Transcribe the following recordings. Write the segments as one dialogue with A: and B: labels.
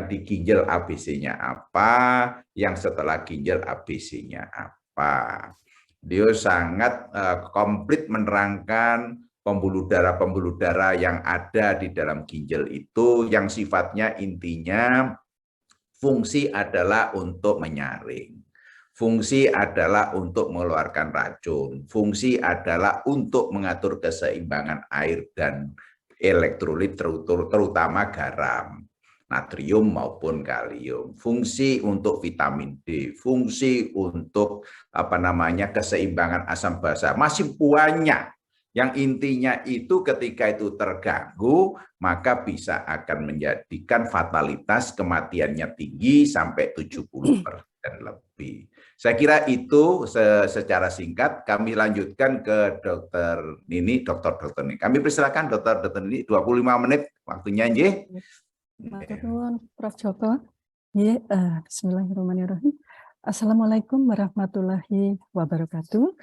A: di ginjal ABC-nya apa, yang setelah ginjal ABC-nya apa. Dia sangat komplit menerangkan pembuluh darah yang ada di dalam ginjal itu, yang sifatnya intinya fungsi adalah untuk menyaring. Fungsi adalah untuk mengeluarkan racun. Fungsi adalah untuk mengatur keseimbangan air dan elektrolit, terutama garam, natrium maupun kalium. Fungsi untuk vitamin D, fungsi untuk keseimbangan asam basa. Masih banyak. Yang intinya itu ketika itu terganggu, maka bisa akan menjadikan fatalitas kematiannya tinggi sampai 70% lebih. Saya kira itu secara singkat. Kami lanjutkan ke Dokter Nini, Dokter Nini. Kami persilakan Dokter Nini, 25 menit waktunya, nggih.
B: Matur nuwun Prof. Joko. Bismillahirrahmanirrahim. Assalamualaikum warahmatullahi wabarakatuh.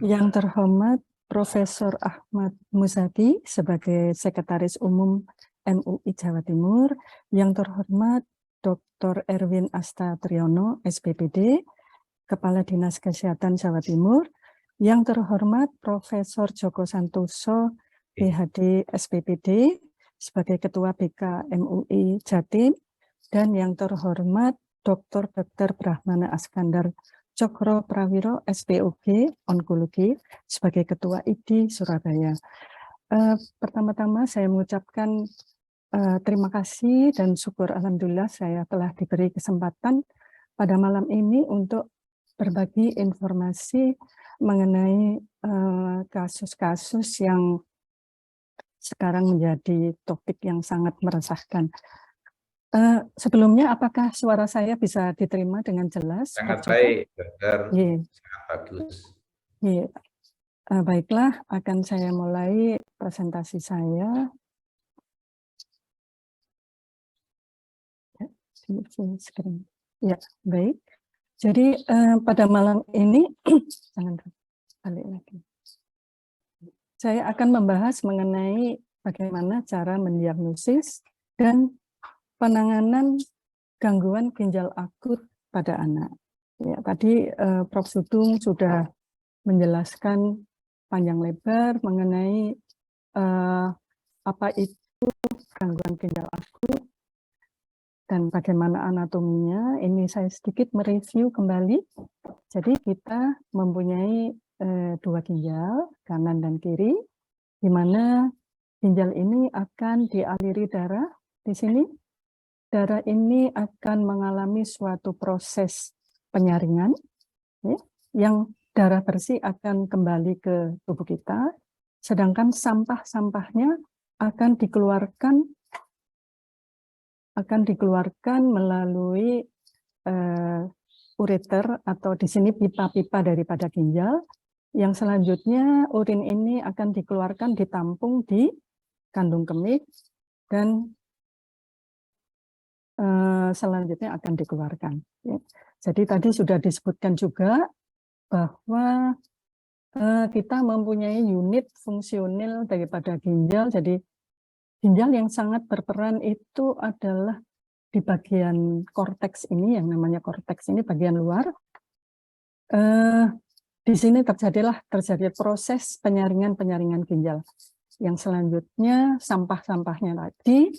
B: Yang terhormat Profesor Ahmad Muzaki sebagai Sekretaris Umum MUI Jawa Timur, yang terhormat Dr. Erwin Asta Triyono, SPPD, Kepala Dinas Kesehatan Jawa Timur, yang terhormat Profesor Joko Santoso, PhD, SPPD, sebagai Ketua BK MUI Jatim, dan yang terhormat Dr. Brahmana Askandar Cokro Prawiro, SPOG, Onkologi, sebagai Ketua IDI Surabaya. Pertama-tama saya mengucapkan terima kasih dan syukur alhamdulillah saya telah diberi kesempatan pada malam ini untuk berbagi informasi mengenai kasus-kasus yang sekarang menjadi topik yang sangat meresahkan. Sebelumnya, apakah suara saya bisa diterima dengan jelas?
A: Sangat baik, Dokter. Sangat bagus.
B: Baiklah, akan saya mulai presentasi saya. Ya, baik. Jadi pada malam ini, jangan balik lagi. Saya akan membahas mengenai bagaimana cara mendiagnosis dan penanganan gangguan ginjal akut pada anak. Ya, tadi Prof. Sudung sudah menjelaskan panjang lebar mengenai apa itu gangguan ginjal akut dan bagaimana anatominya. Ini saya sedikit mereview kembali. Jadi kita mempunyai dua ginjal, kanan dan kiri, di mana ginjal ini akan dialiri darah di sini. Darah ini akan mengalami suatu proses penyaringan, ya, yang darah bersih akan kembali ke tubuh kita, sedangkan sampah-sampahnya akan dikeluarkan melalui ureter atau di sini pipa-pipa daripada ginjal, yang selanjutnya urin ini akan dikeluarkan ditampung di kandung kemih dan selanjutnya akan dikeluarkan. Jadi tadi sudah disebutkan juga bahwa kita mempunyai unit fungsional daripada ginjal. Jadi ginjal yang sangat berperan itu adalah di bagian korteks ini, yang namanya korteks ini bagian luar. Di sini terjadi proses penyaringan ginjal. Yang selanjutnya sampah-sampahnya tadi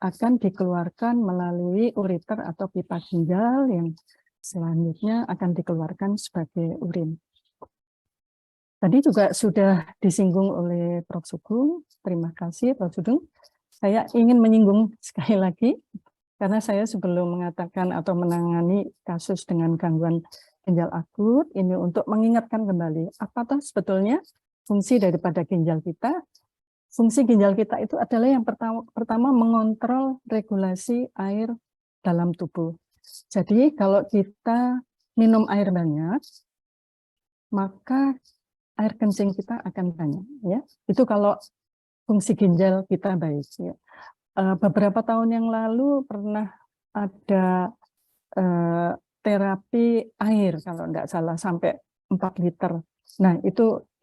B: akan dikeluarkan melalui ureter atau pipa ginjal, yang selanjutnya akan dikeluarkan sebagai urin. Tadi juga sudah disinggung oleh Prof. Sugeng. Terima kasih Prof. Sugeng. Saya ingin menyinggung sekali lagi, karena saya sebelum mengatakan atau menangani kasus dengan gangguan ginjal akut, ini untuk mengingatkan kembali, apakah sebetulnya fungsi daripada ginjal kita. Fungsi ginjal kita itu adalah yang pertama mengontrol regulasi air dalam tubuh. Jadi kalau kita minum air banyak, maka air kencing kita akan banyak. Ya, itu kalau fungsi ginjal kita baik. Ya. Beberapa tahun yang lalu pernah ada terapi air, kalau tidak salah sampai 4 liter. Nah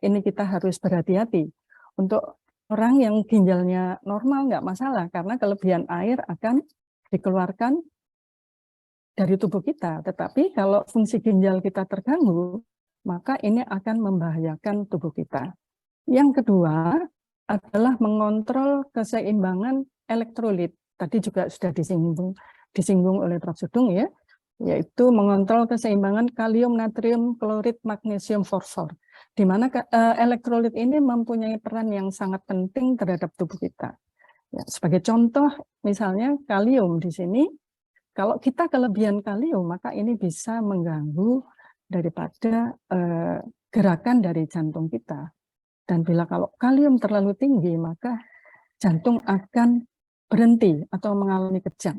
B: ini kita harus berhati-hati untuk orang yang ginjalnya normal nggak masalah, karena kelebihan air akan dikeluarkan dari tubuh kita. Tetapi kalau fungsi ginjal kita terganggu, maka ini akan membahayakan tubuh kita. Yang kedua adalah mengontrol keseimbangan elektrolit. Tadi juga sudah disinggung oleh Prof. Sudung ya, yaitu mengontrol keseimbangan kalium, natrium, klorid, magnesium, fosfor. Di mana elektrolit ini mempunyai peran yang sangat penting terhadap tubuh kita. Ya, sebagai contoh, misalnya kalium di sini, kalau kita kelebihan kalium, maka ini bisa mengganggu daripada gerakan dari jantung kita. Dan bila kalau kalium terlalu tinggi, maka jantung akan berhenti atau mengalami kejang.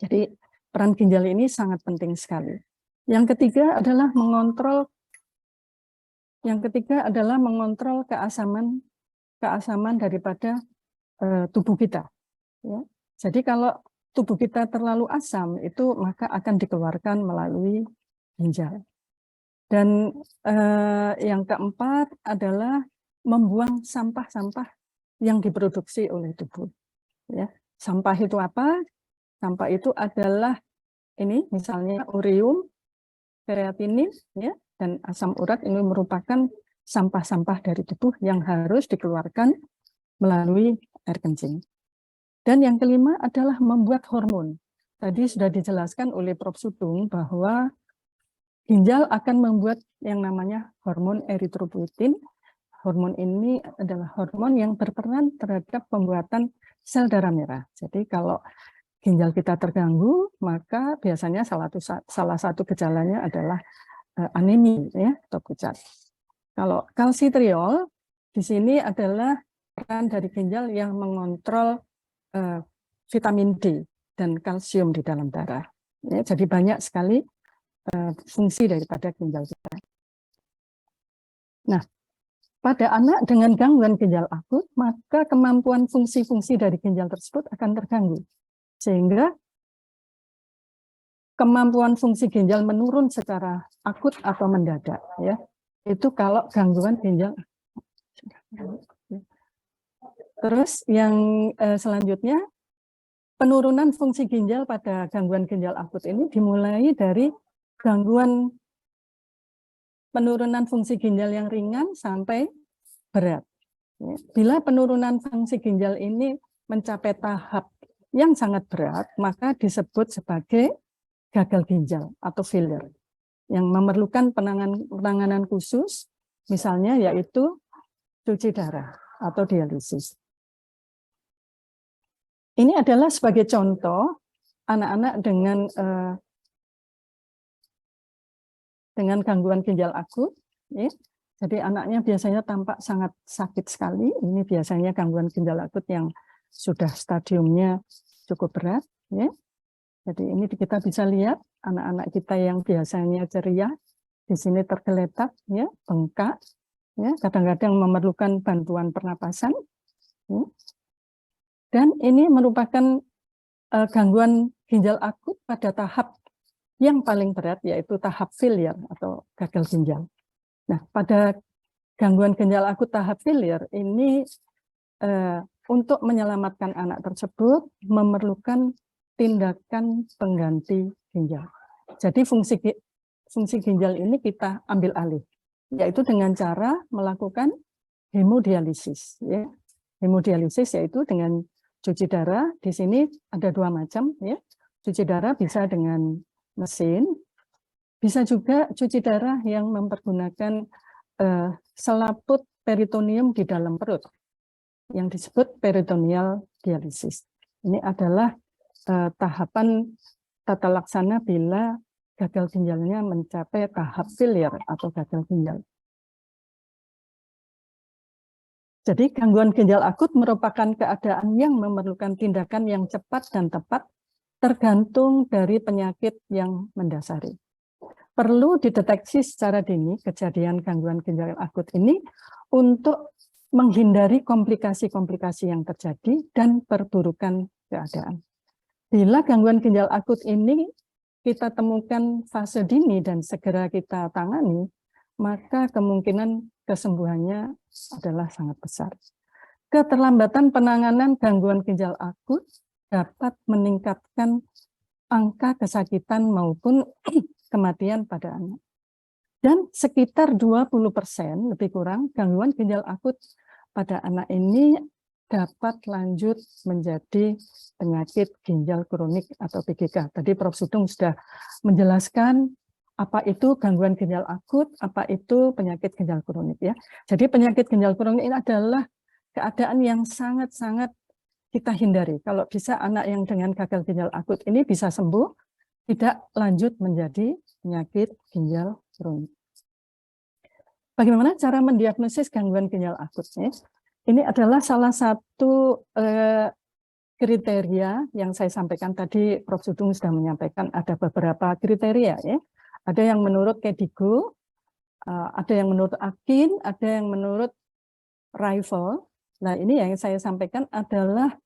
B: Jadi peran ginjal ini sangat penting sekali. Yang ketiga adalah mengontrol keasaman daripada tubuh kita. Ya. Jadi kalau tubuh kita terlalu asam, itu maka akan dikeluarkan melalui ginjal. Dan yang keempat adalah membuang sampah-sampah yang diproduksi oleh tubuh. Ya. Sampah itu apa? Sampah itu adalah ini misalnya ureum, kreatinin, ya, dan asam urat. Ini merupakan sampah-sampah dari tubuh yang harus dikeluarkan melalui air kencing. Dan yang kelima adalah membuat hormon. Tadi sudah dijelaskan oleh Prof. Sudung bahwa ginjal akan membuat yang namanya hormon eritropoietin. Hormon ini adalah hormon yang berperan terhadap pembuatan sel darah merah. Jadi kalau ginjal kita terganggu, maka biasanya salah satu gejalanya adalah anemi, ya, atau pucat. Kalau kalsitriol di sini adalah peran dari ginjal yang mengontrol vitamin D dan kalsium di dalam darah. Ya, jadi banyak sekali fungsi daripada ginjal kita. Nah, pada anak dengan gangguan ginjal akut, maka kemampuan fungsi-fungsi dari ginjal tersebut akan terganggu. Sehingga kemampuan fungsi ginjal menurun secara akut atau mendadak. Ya. Itu kalau gangguan ginjal. Terus yang selanjutnya, penurunan fungsi ginjal pada gangguan ginjal akut ini dimulai dari gangguan penurunan fungsi ginjal yang ringan sampai berat. Bila penurunan fungsi ginjal ini mencapai tahap yang sangat berat, maka disebut sebagai gagal ginjal atau failure, yang memerlukan penanganan khusus, misalnya yaitu cuci darah atau dialisis. Ini adalah sebagai contoh anak-anak dengan gangguan ginjal akut. Ya. Jadi anaknya biasanya tampak sangat sakit sekali. Ini biasanya gangguan ginjal akut yang sudah stadiumnya cukup berat. Ya. Jadi ini kita bisa lihat anak-anak kita yang biasanya ceria, di sini tergeletak, ya, bengkak, ya, kadang-kadang memerlukan bantuan pernapasan. Ya. Dan ini merupakan gangguan ginjal akut pada tahap yang paling berat, yaitu tahap failure atau gagal ginjal. Nah, pada gangguan ginjal akut tahap failure ini untuk menyelamatkan anak tersebut memerlukan tindakan pengganti ginjal. Jadi fungsi ginjal ini kita ambil alih, yaitu dengan cara melakukan hemodialisis. Ya. Hemodialisis yaitu dengan cuci darah. Di sini ada dua macam. Ya. Cuci darah bisa dengan mesin, bisa juga cuci darah yang mempergunakan selaput peritoneum di dalam perut, yang disebut peritoneal dialisis. Ini adalah tahapan tata laksana bila gagal ginjalnya mencapai tahap failure atau gagal ginjal. Jadi gangguan ginjal akut merupakan keadaan yang memerlukan tindakan yang cepat dan tepat tergantung dari penyakit yang mendasari. Perlu dideteksi secara dini kejadian gangguan ginjal akut ini untuk menghindari komplikasi-komplikasi yang terjadi dan perburukan keadaan. Bila gangguan ginjal akut ini kita temukan fase dini dan segera kita tangani, maka kemungkinan kesembuhannya adalah sangat besar. Keterlambatan penanganan gangguan ginjal akut dapat meningkatkan angka kesakitan maupun kematian pada anak. Dan sekitar 20% lebih kurang gangguan ginjal akut pada anak ini dapat lanjut menjadi penyakit ginjal kronik atau PGK. Tadi Prof. Sugeng sudah menjelaskan apa itu gangguan ginjal akut, apa itu penyakit ginjal kronik ya. Jadi penyakit ginjal kronik ini adalah keadaan yang sangat-sangat kita hindari. Kalau bisa anak yang dengan gagal ginjal akut ini bisa sembuh, tidak lanjut menjadi penyakit ginjal kronik. Bagaimana cara mendiagnosis gangguan ginjal akut? Ini adalah salah satu kriteria yang saya sampaikan tadi. Prof. Sugeng sudah menyampaikan ada beberapa kriteria ya. Ada yang menurut KDIGO, ada yang menurut AKIN, ada yang menurut Rifle. Nah, ini yang saya sampaikan adalah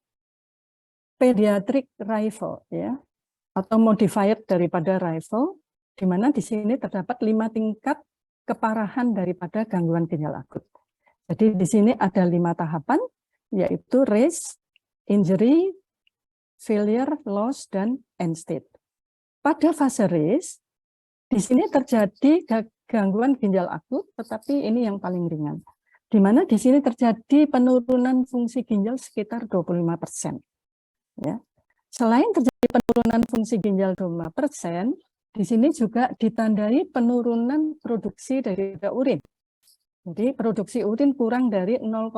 B: pediatric Rifle ya, atau modified daripada Rifle, di mana di sini terdapat 5 tingkat keparahan daripada gangguan ginjal akut. Jadi di sini ada 5 tahapan, yaitu race, injury, failure, loss, dan end state. Pada fase race, di sini terjadi gangguan ginjal akut, tetapi ini yang paling ringan. Di mana di sini terjadi penurunan fungsi ginjal sekitar 25%. Ya. Selain terjadi penurunan fungsi ginjal 25%, di sini juga ditandai penurunan produksi dari urin. Jadi produksi urin kurang dari 0,5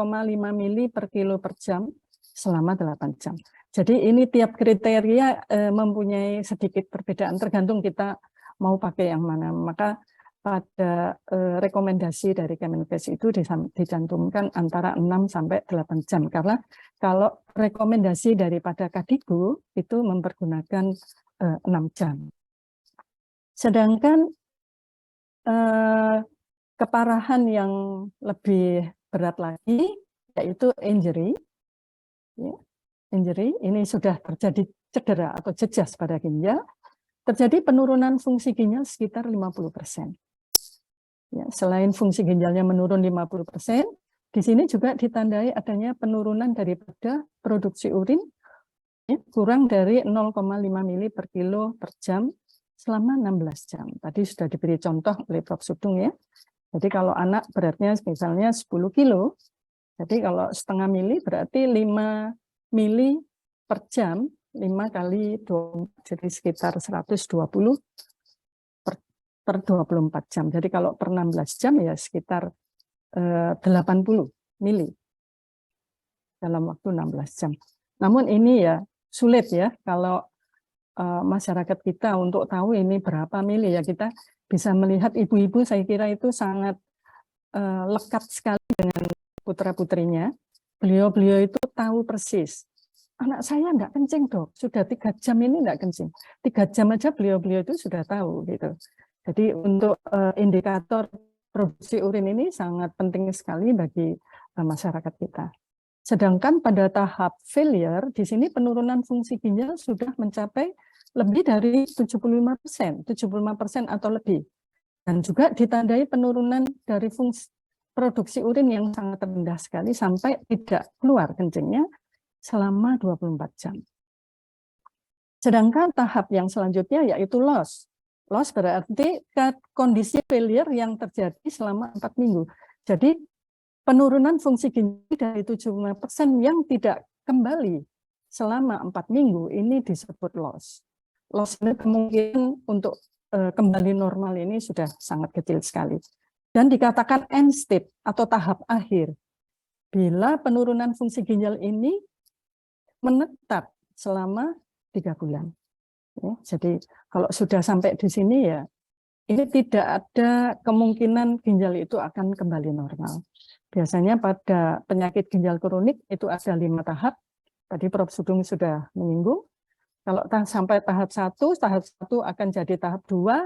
B: mili per kilo per jam selama 8 jam. Jadi ini tiap kriteria mempunyai sedikit perbedaan, tergantung kita mau pakai yang mana. Maka pada rekomendasi dari Kemenkes itu dicantumkan antara 6 sampai 8 jam. Karena kalau rekomendasi daripada KDIGO itu mempergunakan 6 jam. Sedangkan keparahan yang lebih berat lagi yaitu injury. Ya, injury ini sudah terjadi cedera atau jejas pada ginjal, terjadi penurunan fungsi ginjal sekitar 50%. Ya, selain fungsi ginjalnya menurun 50%, di sini juga ditandai adanya penurunan daripada produksi urin ya, kurang dari 0,5 mili per kilo per jam selama 16 jam. Tadi sudah diberi contoh oleh Prof. Sugeng ya. Jadi kalau anak beratnya misalnya 10 kilo, jadi kalau setengah mili berarti 5 mili per jam, 5 kali 20, jadi sekitar 120 per 24 jam. Jadi kalau per 16 jam ya sekitar 80 mili dalam waktu 16 jam. Namun ini ya sulit ya kalau masyarakat kita untuk tahu ini berapa mili ya. Kita bisa melihat ibu-ibu, saya kira itu sangat lekat sekali dengan putra-putrinya. Beliau-beliau itu tahu persis. Anak saya enggak kencing dok, sudah 3 jam ini enggak kencing. 3 jam aja beliau-beliau itu sudah tahu gitu. Jadi untuk indikator produksi urin ini sangat penting sekali bagi masyarakat kita. Sedangkan pada tahap failure, di sini penurunan fungsi ginjal sudah mencapai lebih dari 75%, 75% atau lebih. Dan juga ditandai penurunan dari fungsi produksi urin yang sangat rendah sekali sampai tidak keluar kencingnya selama 24 jam. Sedangkan tahap yang selanjutnya yaitu loss. Loss berarti kondisi failure yang terjadi selama 4 minggu. Jadi penurunan fungsi ginjal dari 75% yang tidak kembali selama 4 minggu ini disebut loss. Loss ini kemungkinan untuk kembali normal ini sudah sangat kecil sekali. Dan dikatakan end state atau tahap akhir. Bila penurunan fungsi ginjal ini menetap selama 3 bulan. Ya, jadi kalau sudah sampai di sini ya, ini tidak ada kemungkinan ginjal itu akan kembali normal. Biasanya pada penyakit ginjal kronik itu ada 5 tahap. Tadi Prof. Sugeng sudah menyinggung. Kalau sampai tahap 1 akan jadi tahap 2,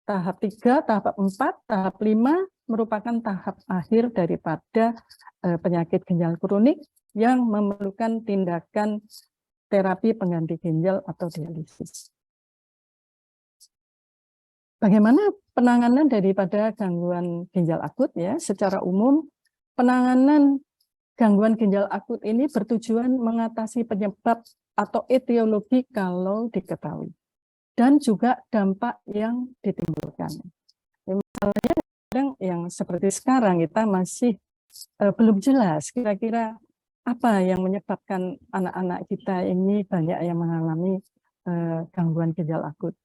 B: tahap 3, tahap 4, tahap 5 merupakan tahap akhir daripada penyakit ginjal kronik yang memerlukan tindakan terapi pengganti ginjal atau dialisis. Bagaimana penanganan daripada gangguan ginjal akut ya? Secara umum penanganan gangguan ginjal akut ini bertujuan mengatasi penyebab atau etiologi kalau diketahui, dan juga dampak yang ditimbulkan. Misalnya kadang yang seperti sekarang kita masih belum jelas kira-kira apa yang menyebabkan anak-anak kita ini banyak yang mengalami gangguan ginjal akut.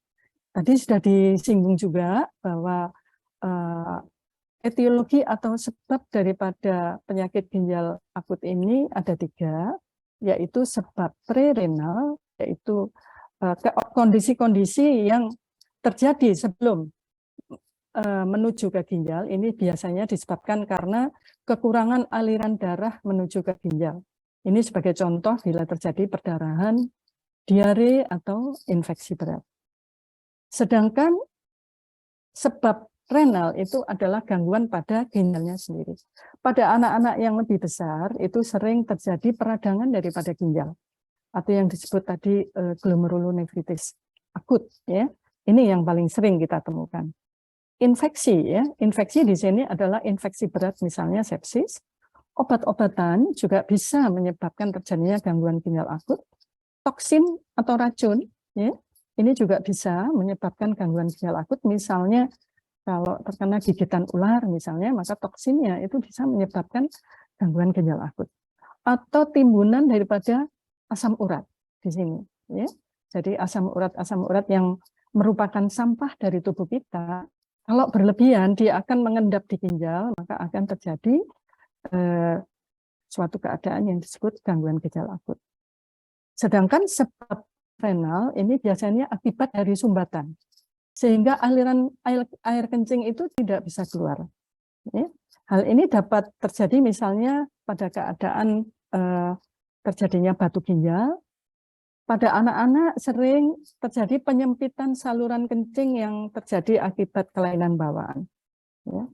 B: Tadi sudah disinggung juga bahwa etiologi atau sebab daripada penyakit ginjal akut ini ada 3, yaitu sebab prerenal, yaitu kondisi-kondisi yang terjadi sebelum menuju ke ginjal. Ini biasanya disebabkan karena kekurangan aliran darah menuju ke ginjal. Ini sebagai contoh bila terjadi perdarahan, diare, atau infeksi berat. Sedangkan sebab renal itu adalah gangguan pada ginjalnya sendiri. Pada anak-anak yang lebih besar itu sering terjadi peradangan daripada ginjal, atau yang disebut tadi glomerulonefritis akut, ya. Ini yang paling sering kita temukan. Infeksi, ya, infeksi di sini adalah infeksi berat, misalnya sepsis. Obat-obatan juga bisa menyebabkan terjadinya gangguan ginjal akut. Toksin atau racun, ya, ini juga bisa menyebabkan gangguan ginjal akut. Misalnya kalau terkena gigitan ular, misalnya, maka toksinnya itu bisa menyebabkan gangguan ginjal akut. Atau timbunan daripada asam urat di sini, ya. Jadi asam urat yang merupakan sampah dari tubuh kita. Kalau berlebihan, dia akan mengendap di ginjal, maka akan terjadi suatu keadaan yang disebut gangguan ginjal akut. Sedangkan sebab renal ini biasanya akibat dari sumbatan, sehingga aliran air kencing itu tidak bisa keluar. Hal ini dapat terjadi misalnya pada keadaan terjadinya batu ginjal. Pada anak-anak sering terjadi penyempitan saluran kencing yang terjadi akibat kelainan bawaan, ya.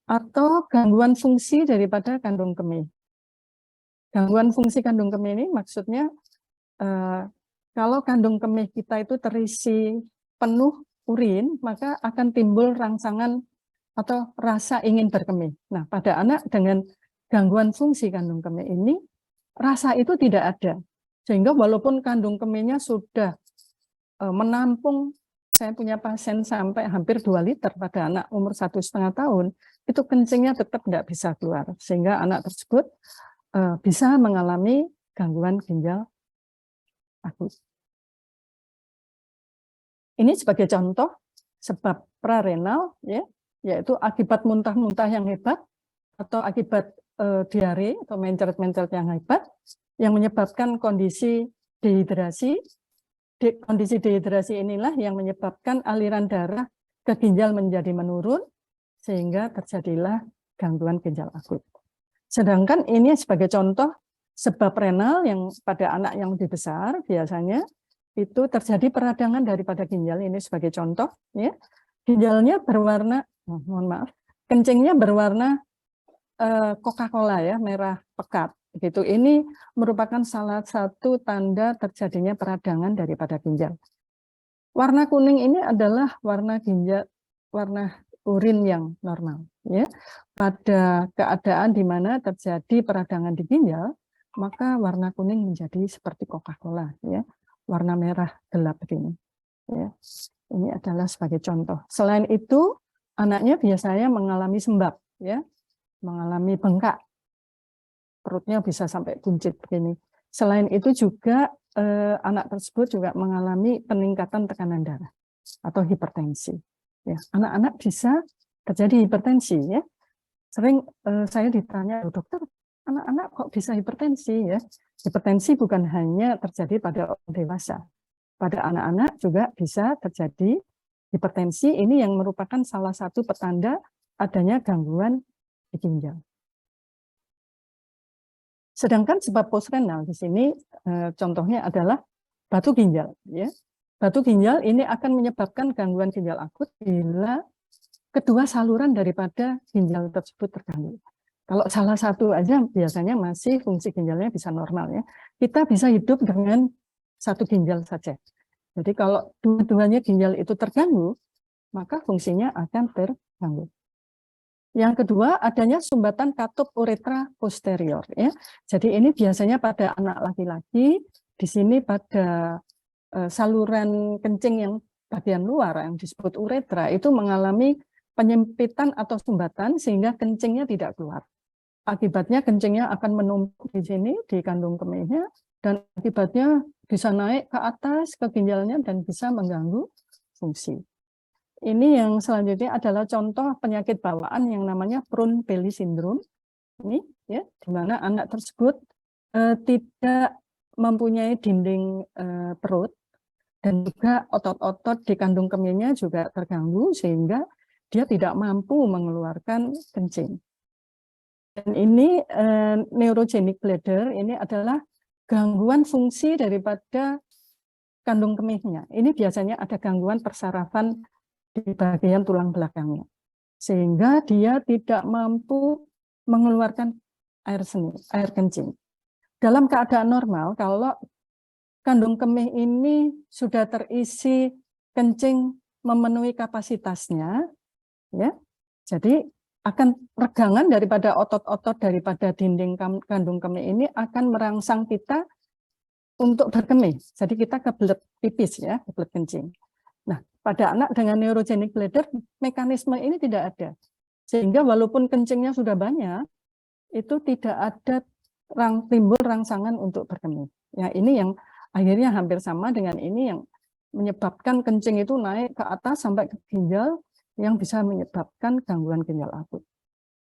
B: Atau gangguan fungsi daripada kandung kemih. Gangguan fungsi kandung kemih ini maksudnya kalau kandung kemih kita itu terisi penuh urin, maka akan timbul rangsangan atau rasa ingin berkemih. Nah, pada anak dengan gangguan fungsi kandung kemih ini, rasa itu tidak ada. Sehingga walaupun kandung kemihnya sudah menampung, saya punya pasien sampai hampir 2 liter pada anak umur 1,5 tahun, itu kencingnya tetap tidak bisa keluar. Sehingga anak tersebut bisa mengalami gangguan ginjal akut. Ini sebagai contoh sebab prarenal, ya, yaitu akibat muntah-muntah yang hebat, atau akibat diare atau mencret-mencret yang hebat, yang menyebabkan kondisi dehidrasi. Kondisi dehidrasi inilah yang menyebabkan aliran darah ke ginjal menjadi menurun, sehingga terjadilah gangguan ginjal akut. Sedangkan ini sebagai contoh sebab renal yang pada anak yang lebih besar biasanya itu terjadi peradangan daripada ginjal. Ini sebagai contoh, ya. Ginjalnya berwarna, mohon maaf, kencingnya berwarna Coca-Cola, ya, merah pekat. Gitu. Ini merupakan salah satu tanda terjadinya peradangan daripada ginjal. Warna kuning ini adalah warna ginjal, warna urin yang normal, ya. Pada keadaan di mana terjadi peradangan di ginjal, maka warna kuning menjadi seperti Coca-Cola, ya, warna merah gelap ini, ya. Ini adalah sebagai contoh. Selain itu, anaknya biasanya mengalami sembab, ya, mengalami bengkak, perutnya bisa sampai buncit begini. Selain itu juga anak tersebut juga mengalami peningkatan tekanan darah atau hipertensi. Ya, anak-anak bisa terjadi hipertensi, ya. Sering saya ditanya, dokter, anak-anak kok bisa hipertensi, ya? Hipertensi bukan hanya terjadi pada orang dewasa, pada anak-anak juga bisa terjadi hipertensi. Ini yang merupakan salah satu petanda adanya gangguan di ginjal. Sedangkan sebab postrenal di sini contohnya adalah batu ginjal, ya. Batu ginjal ini akan menyebabkan gangguan ginjal akut bila kedua saluran daripada ginjal tersebut terganggu. Kalau salah satu aja biasanya masih fungsi ginjalnya bisa normal, ya. Kita bisa hidup dengan satu ginjal saja. Jadi kalau dua-duanya ginjal itu terganggu, maka fungsinya akan terganggu. Yang kedua, adanya sumbatan katup uretra posterior. Ya. Jadi ini biasanya pada anak laki-laki, di sini pada saluran kencing yang bagian luar yang disebut uretra itu mengalami penyempitan atau sumbatan sehingga kencingnya tidak keluar. Akibatnya kencingnya akan menumpuk di sini di kandung kemihnya dan akibatnya bisa naik ke atas ke ginjalnya dan bisa mengganggu fungsi. Ini yang selanjutnya adalah contoh penyakit bawaan yang namanya prune belly syndrome. Ini ya, di mana anak tersebut tidak mempunyai dinding perut dan juga otot-otot di kandung kemihnya juga terganggu sehingga dia tidak mampu mengeluarkan kencing. Dan ini neurogenic bladder ini adalah gangguan fungsi daripada kandung kemihnya. Ini biasanya ada gangguan persarafan di bagian tulang belakangnya. Sehingga dia tidak mampu mengeluarkan air seni, air kencing. Dalam keadaan normal, kalau kandung kemih ini sudah terisi kencing memenuhi kapasitasnya, ya, jadi akan regangan daripada otot-otot daripada dinding kandung kemih ini akan merangsang kita untuk berkemih. Jadi kita kebelet pipis ya, kebelet kencing. Nah, pada anak dengan neurogenic bladder mekanisme ini tidak ada. Sehingga walaupun kencingnya sudah banyak, itu tidak ada timbul rangsangan untuk berkemih. Ya, ini yang akhirnya hampir sama dengan ini yang menyebabkan kencing itu naik ke atas sampai ke ginjal yang bisa menyebabkan gangguan ginjal akut.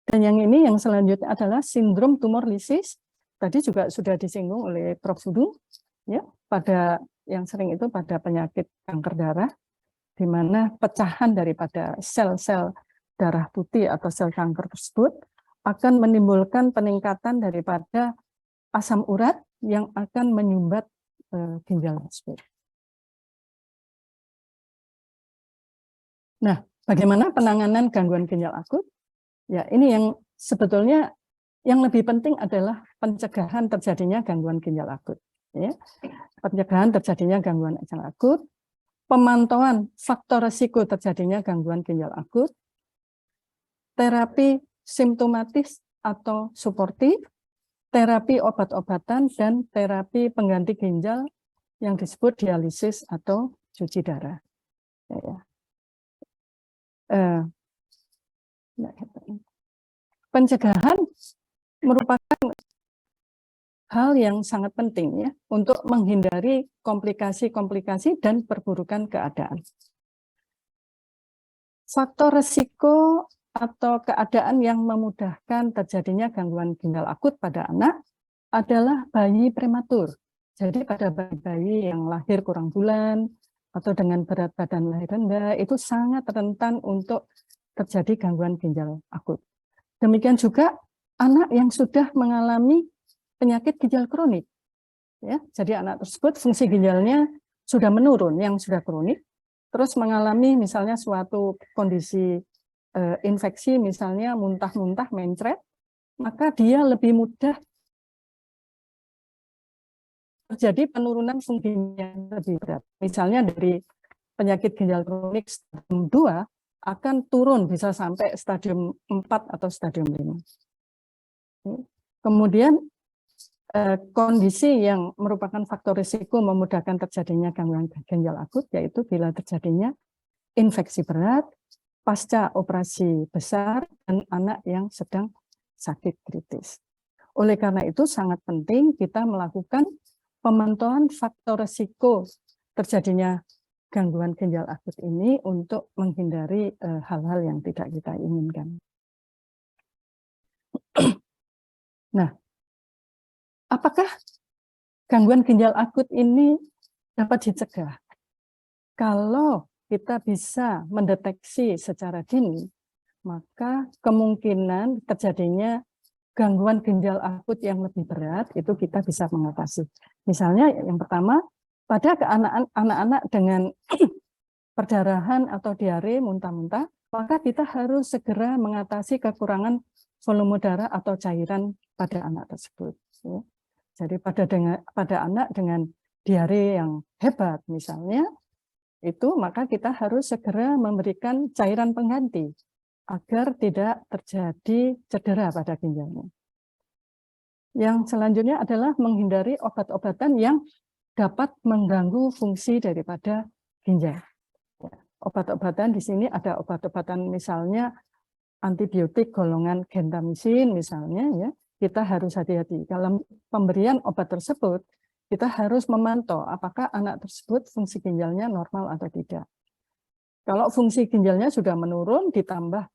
B: Dan yang ini yang selanjutnya adalah sindrom tumor lisis. Tadi juga sudah disinggung oleh Prof. Sudung, ya, pada yang sering itu pada penyakit kanker darah, di mana pecahan daripada sel-sel darah putih atau sel kanker tersebut akan menimbulkan peningkatan daripada asam urat yang akan menyumbat ginjal tersebut. Nah, bagaimana penanganan gangguan ginjal akut? Ya, ini yang sebetulnya yang lebih penting adalah pencegahan terjadinya gangguan ginjal akut. Ya. Pencegahan terjadinya gangguan ginjal akut, pemantauan faktor risiko terjadinya gangguan ginjal akut, terapi simptomatis atau suportif, terapi obat-obatan, dan terapi pengganti ginjal yang disebut dialisis atau cuci darah. Pencegahan merupakan hal yang sangat penting ya untuk menghindari komplikasi-komplikasi dan perburukan keadaan. Faktor risiko atau keadaan yang memudahkan terjadinya gangguan ginjal akut pada anak adalah bayi prematur. Jadi pada bayi-bayi yang lahir kurang bulan atau dengan berat badan lahir rendah itu sangat rentan untuk terjadi gangguan ginjal akut. Demikian juga anak yang sudah mengalami penyakit ginjal kronik. Ya, jadi anak tersebut fungsi ginjalnya sudah menurun, yang sudah kronik, terus mengalami misalnya suatu kondisi infeksi, misalnya muntah-muntah, mencret, maka dia lebih mudah terjadi penurunan fungsinya lebih berat. Misalnya dari penyakit ginjal kronik stadium 2 akan turun bisa sampai stadium 4 atau stadium 5. Kemudian kondisi yang merupakan faktor risiko memudahkan terjadinya gangguan ginjal akut yaitu bila terjadinya infeksi berat, pasca operasi besar, dan anak yang sedang sakit kritis. Oleh karena itu sangat penting kita melakukan pemantauan faktor risiko terjadinya gangguan ginjal akut ini untuk menghindari hal-hal yang tidak kita inginkan. Nah, apakah gangguan ginjal akut ini dapat dicegah? Kalau kita bisa mendeteksi secara dini, maka kemungkinan terjadinya gangguan ginjal akut yang lebih berat itu kita bisa mengatasi. Misalnya yang pertama, pada anak-anak dengan perdarahan atau diare muntah-muntah, maka kita harus segera mengatasi kekurangan volume darah atau cairan pada anak tersebut. Ya. Jadi pada anak dengan diare yang hebat misalnya, itu maka kita harus segera memberikan cairan pengganti. agar tidak terjadi cedera pada ginjalnya. Yang selanjutnya adalah menghindari obat-obatan yang dapat mengganggu fungsi daripada ginjal. Obat-obatan di sini ada obat-obatan misalnya antibiotik golongan gentamisin misalnya, ya, kita harus hati-hati. Dalam pemberian obat tersebut, kita harus memantau apakah anak tersebut fungsi ginjalnya normal atau tidak. Kalau fungsi ginjalnya sudah menurun, ditambah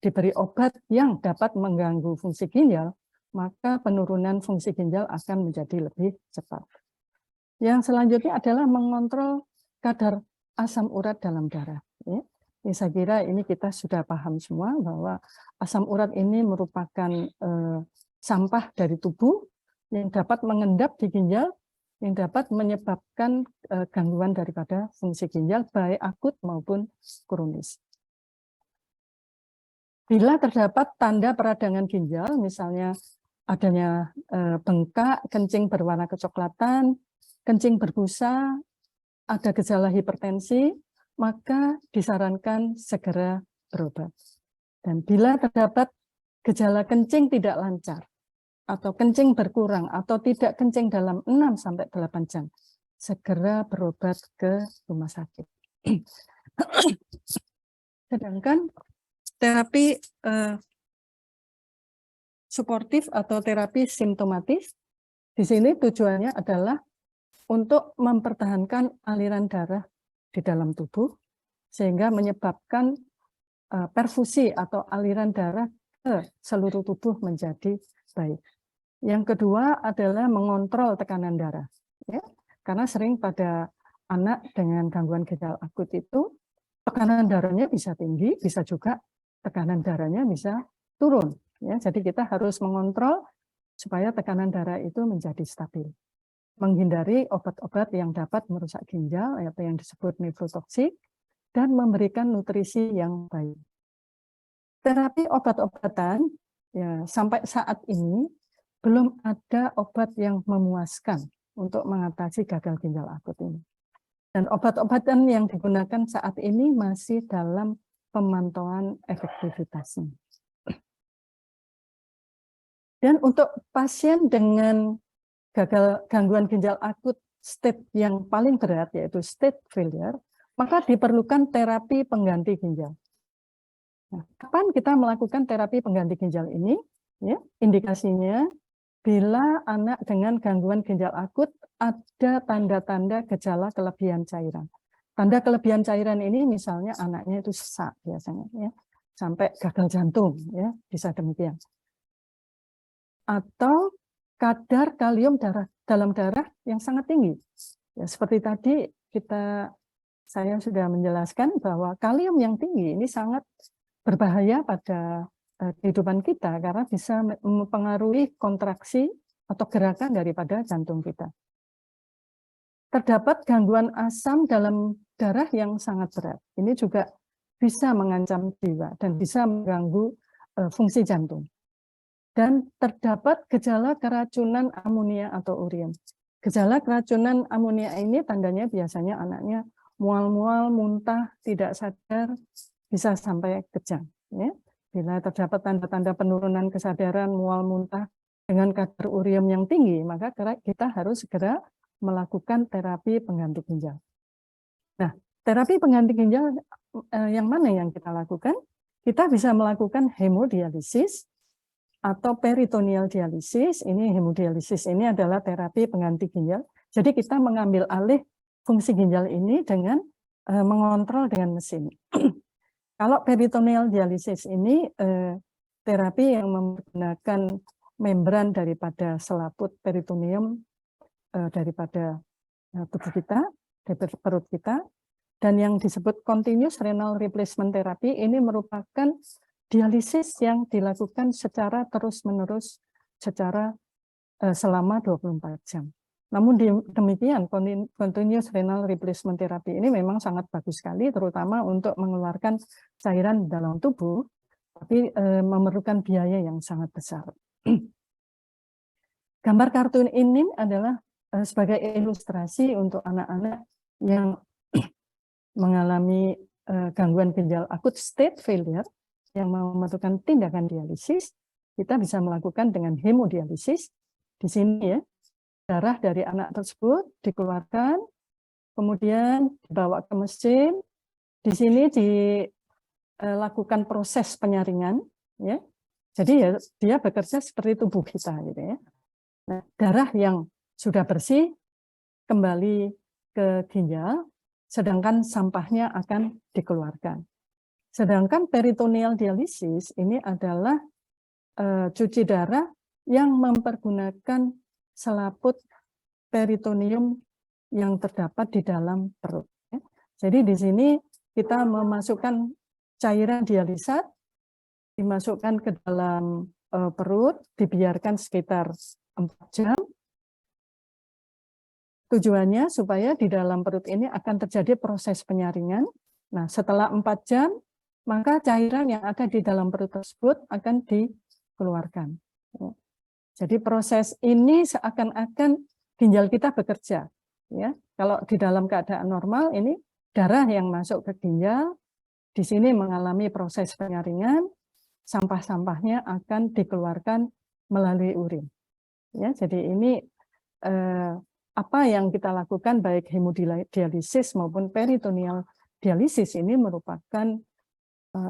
B: diberi obat yang dapat mengganggu fungsi ginjal, maka penurunan fungsi ginjal akan menjadi lebih cepat. Yang selanjutnya adalah mengontrol kadar asam urat dalam darah. Ya. Saya kira ini kita sudah paham semua bahwa asam urat ini merupakan sampah dari tubuh yang dapat mengendap di ginjal, yang dapat menyebabkan gangguan daripada fungsi ginjal, baik akut maupun kronis. Bila terdapat tanda peradangan ginjal, misalnya adanya bengkak, kencing berwarna kecoklatan, kencing berbusa, ada gejala hipertensi, maka disarankan segera berobat. Dan bila terdapat gejala kencing tidak lancar, atau kencing berkurang, atau tidak kencing dalam 6-8 jam, segera berobat ke rumah sakit. Sedangkan terapi suportif atau terapi simptomatis, di sini tujuannya adalah untuk mempertahankan aliran darah di dalam tubuh, sehingga menyebabkan perfusi atau aliran darah ke seluruh tubuh menjadi baik. Yang kedua adalah mengontrol tekanan darah. Ya, karena sering pada anak dengan gangguan ginjal akut itu, tekanan darahnya bisa tinggi, bisa juga tekanan darahnya bisa turun. Ya, jadi kita harus mengontrol supaya tekanan darah itu menjadi stabil. Menghindari obat-obat yang dapat merusak ginjal atau yang disebut nefrotoksik, dan memberikan nutrisi yang baik. Terapi obat-obatan, ya, sampai saat ini belum ada obat yang memuaskan untuk mengatasi gagal ginjal akut ini. Dan obat-obatan yang digunakan saat ini masih dalam pemantauan efektivitasnya. Dan untuk pasien dengan gangguan ginjal akut state yang paling berat, yaitu state failure, maka diperlukan terapi pengganti ginjal. Nah, kapan kita melakukan terapi pengganti ginjal ini? Ya, indikasinya bila anak dengan gangguan ginjal akut ada tanda-tanda gejala kelebihan cairan. Tanda kelebihan cairan ini misalnya anaknya itu sesak biasanya, ya, sampai gagal jantung, ya, bisa demikian. Atau kadar kalium dalam darah yang sangat tinggi. Ya, seperti tadi saya sudah menjelaskan bahwa kalium yang tinggi ini sangat berbahaya pada kehidupan kita karena bisa mempengaruhi kontraksi atau gerakan daripada jantung kita. Terdapat gangguan asam dalam darah yang sangat berat. Ini juga bisa mengancam jiwa dan bisa mengganggu fungsi jantung. Dan terdapat gejala keracunan amonia atau urin. Gejala keracunan amonia ini tandanya biasanya anaknya mual-mual, muntah, tidak sadar, bisa sampai kejang. Ya. Bila terdapat tanda-tanda penurunan kesadaran, mual, muntah dengan kadar urium yang tinggi, maka kita harus segera melakukan terapi pengganti ginjal. Nah, terapi pengganti ginjal yang mana yang kita lakukan? Kita bisa melakukan hemodialisis atau peritoneal dialisis. Ini hemodialisis ini adalah terapi pengganti ginjal. Jadi kita mengambil alih fungsi ginjal ini dengan mengontrol dengan mesin. Kalau peritoneal dialisis ini terapi yang menggunakan membran daripada selaput peritoneum daripada tubuh kita, dari perut kita, dan yang disebut continuous renal replacement therapy ini merupakan dialisis yang dilakukan secara terus-menerus selama 24 jam. Namun demikian, continuous renal replacement therapy ini memang sangat bagus sekali, terutama untuk mengeluarkan cairan dalam tubuh, tapi memerlukan biaya yang sangat besar. Gambar kartun ini adalah sebagai ilustrasi untuk anak-anak yang mengalami gangguan ginjal akut state failure. yang membutuhkan tindakan dialisis, kita bisa melakukan dengan hemodialisis. Di sini ya, darah dari anak tersebut dikeluarkan, kemudian dibawa ke mesin. Di sini dilakukan proses penyaringan, ya. Jadi ya dia bekerja seperti tubuh kita, gitu ya. Nah, darah yang sudah bersih kembali ke ginjal, sedangkan sampahnya akan dikeluarkan. Sedangkan peritoneal dialisis ini adalah cuci darah yang mempergunakan selaput peritoneum yang terdapat di dalam perut. Jadi di sini kita memasukkan cairan dialisat, dimasukkan ke dalam perut, dibiarkan sekitar 4 jam. Tujuannya supaya di dalam perut ini akan terjadi proses penyaringan. Nah, setelah 4 jam, maka cairan yang ada di dalam perut tersebut akan dikeluarkan. Jadi proses ini seakan-akan ginjal kita bekerja. Ya, kalau di dalam keadaan normal ini darah yang masuk ke ginjal, di sini mengalami proses penyaringan, sampah-sampahnya akan dikeluarkan melalui urin. Ya, jadi ini apa yang kita lakukan baik hemodialisis maupun peritoneal dialisis ini merupakan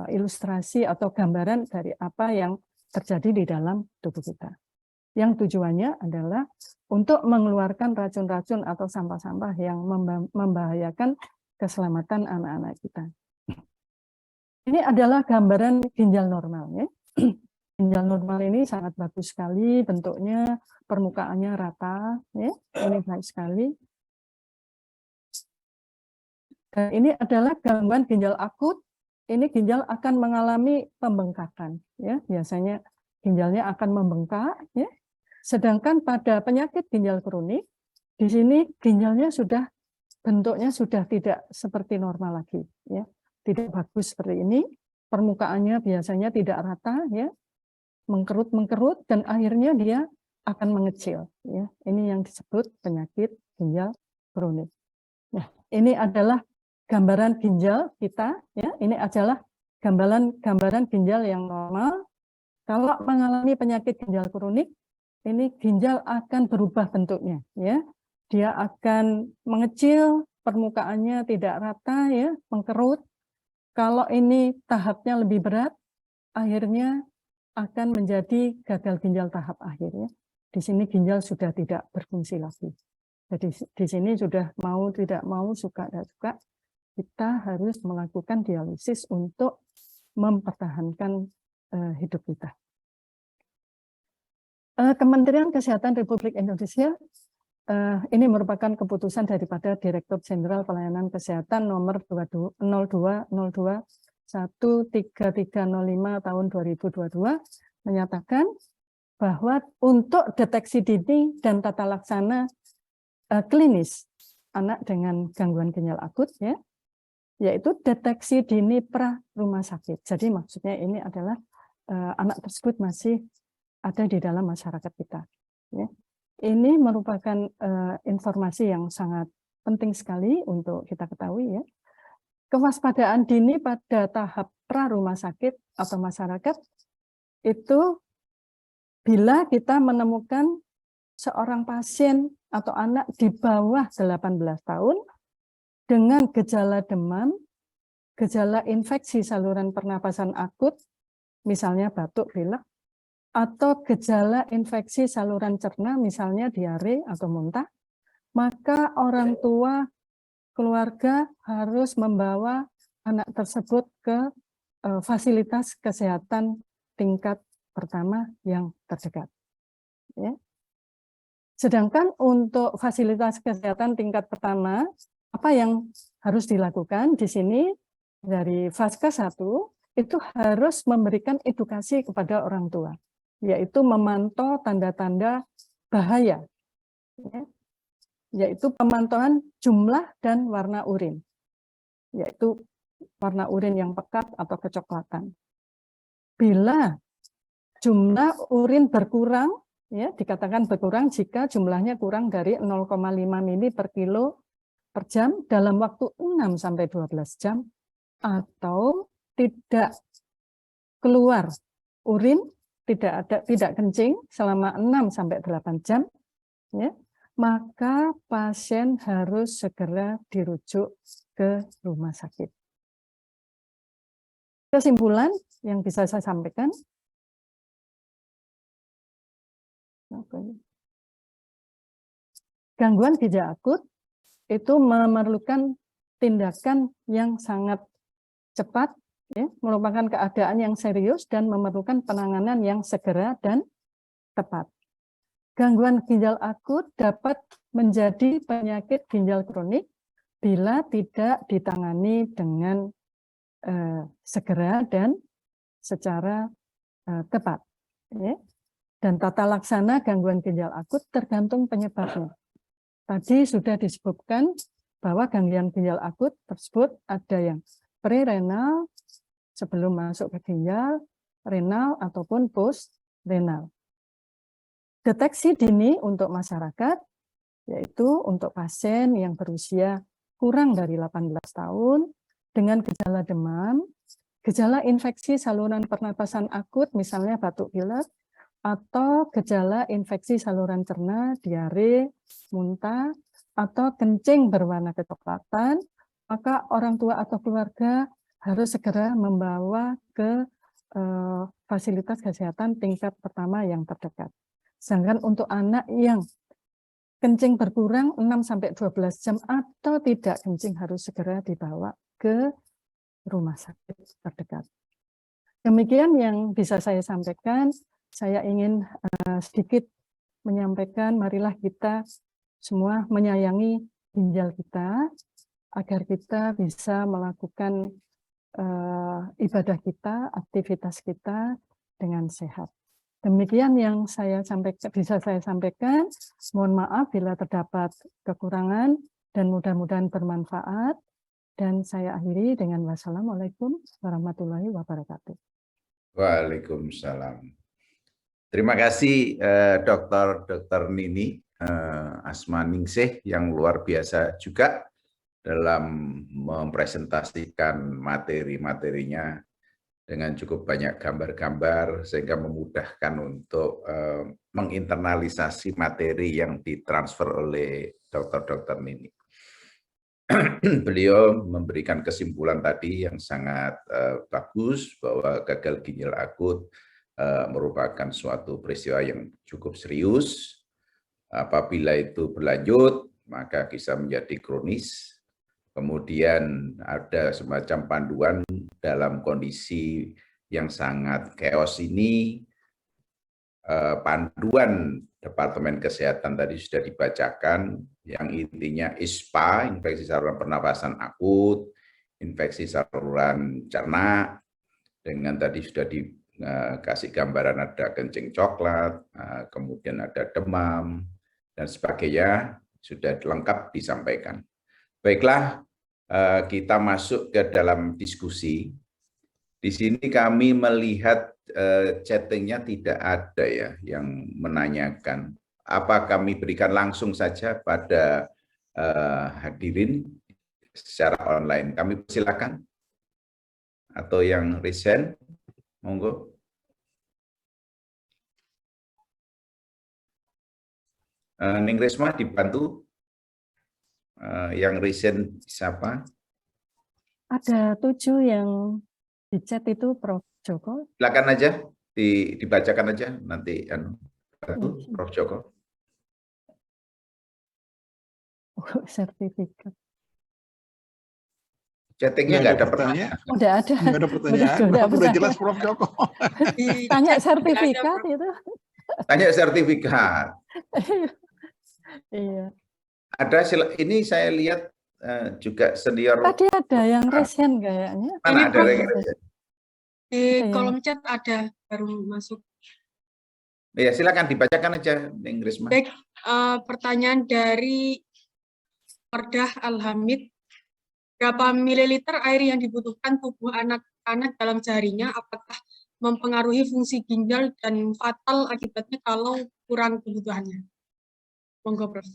B: ilustrasi atau gambaran dari apa yang terjadi di dalam tubuh kita. Yang tujuannya adalah untuk mengeluarkan racun-racun atau sampah-sampah yang membahayakan keselamatan anak-anak kita. Ini adalah gambaran ginjal normal, ya. Ginjal normal ini sangat bagus sekali bentuknya, permukaannya rata, ya. Ini baik sekali. Dan ini adalah gangguan ginjal akut. Ini ginjal akan mengalami pembengkakan, ya. Biasanya ginjalnya akan membengkak, ya. Sedangkan pada penyakit ginjal kronik, di sini ginjalnya sudah bentuknya sudah tidak seperti normal lagi, ya. Tidak bagus seperti ini, permukaannya biasanya tidak rata, ya, mengkerut-mengkerut, dan akhirnya dia akan mengecil, ya. Ini yang disebut penyakit ginjal kronik. Nah, ini adalah gambaran ginjal kita, ya. Ini adalah gambaran ginjal yang normal. Kalau mengalami penyakit ginjal kronik, ini ginjal akan berubah bentuknya, ya. Dia akan mengecil, permukaannya tidak rata, ya, mengkerut. Kalau ini tahapnya lebih berat, akhirnya akan menjadi gagal ginjal tahap akhir, ya. Di sini ginjal sudah tidak berfungsi lagi. Jadi di sini sudah mau tidak mau, suka tidak suka, kita harus melakukan dialisis untuk mempertahankan hidup kita. Kementerian Kesehatan Republik Indonesia, ini merupakan keputusan daripada Direktur Jenderal Pelayanan Kesehatan nomor 02/01/1305 tahun 2022 menyatakan bahwa untuk deteksi dini dan tata laksana klinis anak dengan gangguan ginjal akut, ya, yaitu deteksi dini pra rumah sakit. Jadi maksudnya ini adalah anak tersebut masih ada di dalam masyarakat kita, ya. Ini merupakan informasi yang sangat penting sekali untuk kita ketahui, ya. Kewaspadaan dini pada tahap pra rumah sakit atau masyarakat itu bila kita menemukan seorang pasien atau anak di bawah 18 tahun dengan gejala demam, gejala infeksi saluran pernapasan akut, misalnya batuk pilek, atau gejala infeksi saluran cerna, misalnya diare atau muntah, maka orang tua keluarga harus membawa anak tersebut ke fasilitas kesehatan tingkat pertama yang terdekat. Ya. Sedangkan untuk fasilitas kesehatan tingkat pertama, apa yang harus dilakukan di sini dari Vaskes 1 itu harus memberikan edukasi kepada orang tua, yaitu memantau tanda-tanda bahaya, ya, yaitu pemantauan jumlah dan warna urin, yaitu warna urin yang pekat atau kecoklatan. Bila jumlah urin berkurang, ya, dikatakan berkurang jika jumlahnya kurang dari 0,5 mili per kilo per jam dalam waktu 6 sampai 12 jam, atau tidak keluar urin, tidak kencing selama 6-8 jam, ya, maka pasien harus segera dirujuk ke rumah sakit. Kesimpulan yang bisa saya sampaikan, gangguan ginjal akut itu memerlukan tindakan yang sangat cepat, ya, merupakan keadaan yang serius dan memerlukan penanganan yang segera dan tepat. Gangguan ginjal akut dapat menjadi penyakit ginjal kronik bila tidak ditangani dengan segera dan secara tepat. Ya. Dan tata laksana gangguan ginjal akut tergantung penyebabnya. Tadi sudah disebutkan bahwa gangguan ginjal akut tersebut ada yang pre-renal sebelum masuk ke ginjal, renal ataupun post-renal. Deteksi dini untuk masyarakat, yaitu untuk pasien yang berusia kurang dari 18 tahun, dengan gejala demam, gejala infeksi saluran pernapasan akut, misalnya batuk pilek, atau gejala infeksi saluran cerna, diare, muntah, atau kencing berwarna kecoklatan, maka orang tua atau keluarga harus segera membawa ke fasilitas kesehatan tingkat pertama yang terdekat. Sedangkan untuk anak yang kencing berkurang 6-12 jam atau tidak kencing harus segera dibawa ke rumah sakit terdekat. Demikian yang bisa saya sampaikan. Saya ingin sedikit menyampaikan, marilah kita semua menyayangi ginjal kita agar kita bisa melakukan ibadah kita, aktivitas kita dengan sehat. Demikian yang bisa saya sampaikan. Mohon maaf bila terdapat kekurangan dan mudah-mudahan bermanfaat. Dan saya akhiri dengan wassalamualaikum warahmatullahi wabarakatuh.
A: Waalaikumsalam. Terima kasih Dr. Nini Asmaningsih yang luar biasa juga dalam mempresentasikan materi-materinya dengan cukup banyak gambar-gambar sehingga memudahkan untuk menginternalisasi materi yang ditransfer oleh Dr. Nini. Beliau memberikan kesimpulan tadi yang sangat bagus bahwa gagal ginjal akut merupakan suatu peristiwa yang cukup serius. Apabila itu berlanjut, maka bisa menjadi kronis. Kemudian ada semacam panduan dalam kondisi yang sangat chaos ini. Panduan Departemen Kesehatan tadi sudah dibacakan, yang intinya ISPA, infeksi saluran pernapasan akut, infeksi saluran cerna, dengan tadi sudah dikasih gambaran ada kencing coklat, kemudian ada demam, dan sebagainya, sudah lengkap disampaikan. Baiklah, kita masuk ke dalam diskusi. Di sini kami melihat chattingnya tidak ada ya yang menanyakan. Apa kami berikan langsung saja pada hadirin secara online. Kami persilakan. Atau yang resign, monggo. Ning Risma dibantu. Yang resign siapa?
B: Ada 7 yang di chat itu Prof. Joko.
A: Silakan aja, dibacakan aja nanti bantu Prof. Joko.
B: Sertifikat.
A: Chattingnya nggak ada pertanyaan.
B: Udah ada.
C: Nggak ada pertanyaan. Udah jelas Prof. Joko.
B: Tanya sertifikat itu.
A: Tanya sertifikat.
B: Iya.
A: Ada ini saya lihat juga senior.
B: Tadi ada yang resen kayaknya.
A: Mana ada yang resen?
D: Di kolom chat ada baru masuk.
A: Ya, silakan dibacakan aja, Inggris.
D: Baik, pertanyaan dari Wardah Alhamid. Berapa mililiter air yang dibutuhkan tubuh anak-anak dalam seharinya? Apakah mempengaruhi fungsi ginjal dan fatal akibatnya kalau kurang kebutuhannya? Monggo, Prof.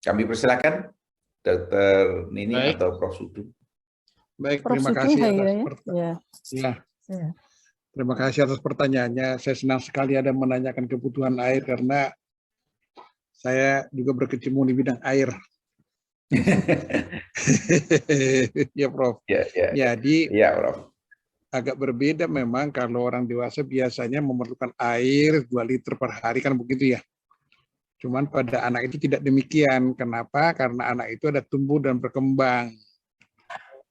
A: Kami persilakan Dr. Nini atau Prof. Sudu.
C: Baik,
B: Prof.
C: terima
B: Sugeng
C: kasih
B: saya
C: atas
B: kira ya.
C: pertanyaan.
B: Ya. Ya.
C: Terima kasih atas pertanyaannya. Saya senang sekali ada menanyakan kebutuhan air karena saya juga berkecimpung di bidang air. Ya, Prof.
A: Ya, ya,
C: Jadi
A: ya, Prof.
C: agak berbeda memang kalau orang dewasa biasanya memerlukan air 2 liter per hari kan begitu ya. Cuman pada anak itu tidak demikian. Kenapa? Karena anak itu ada tumbuh dan berkembang.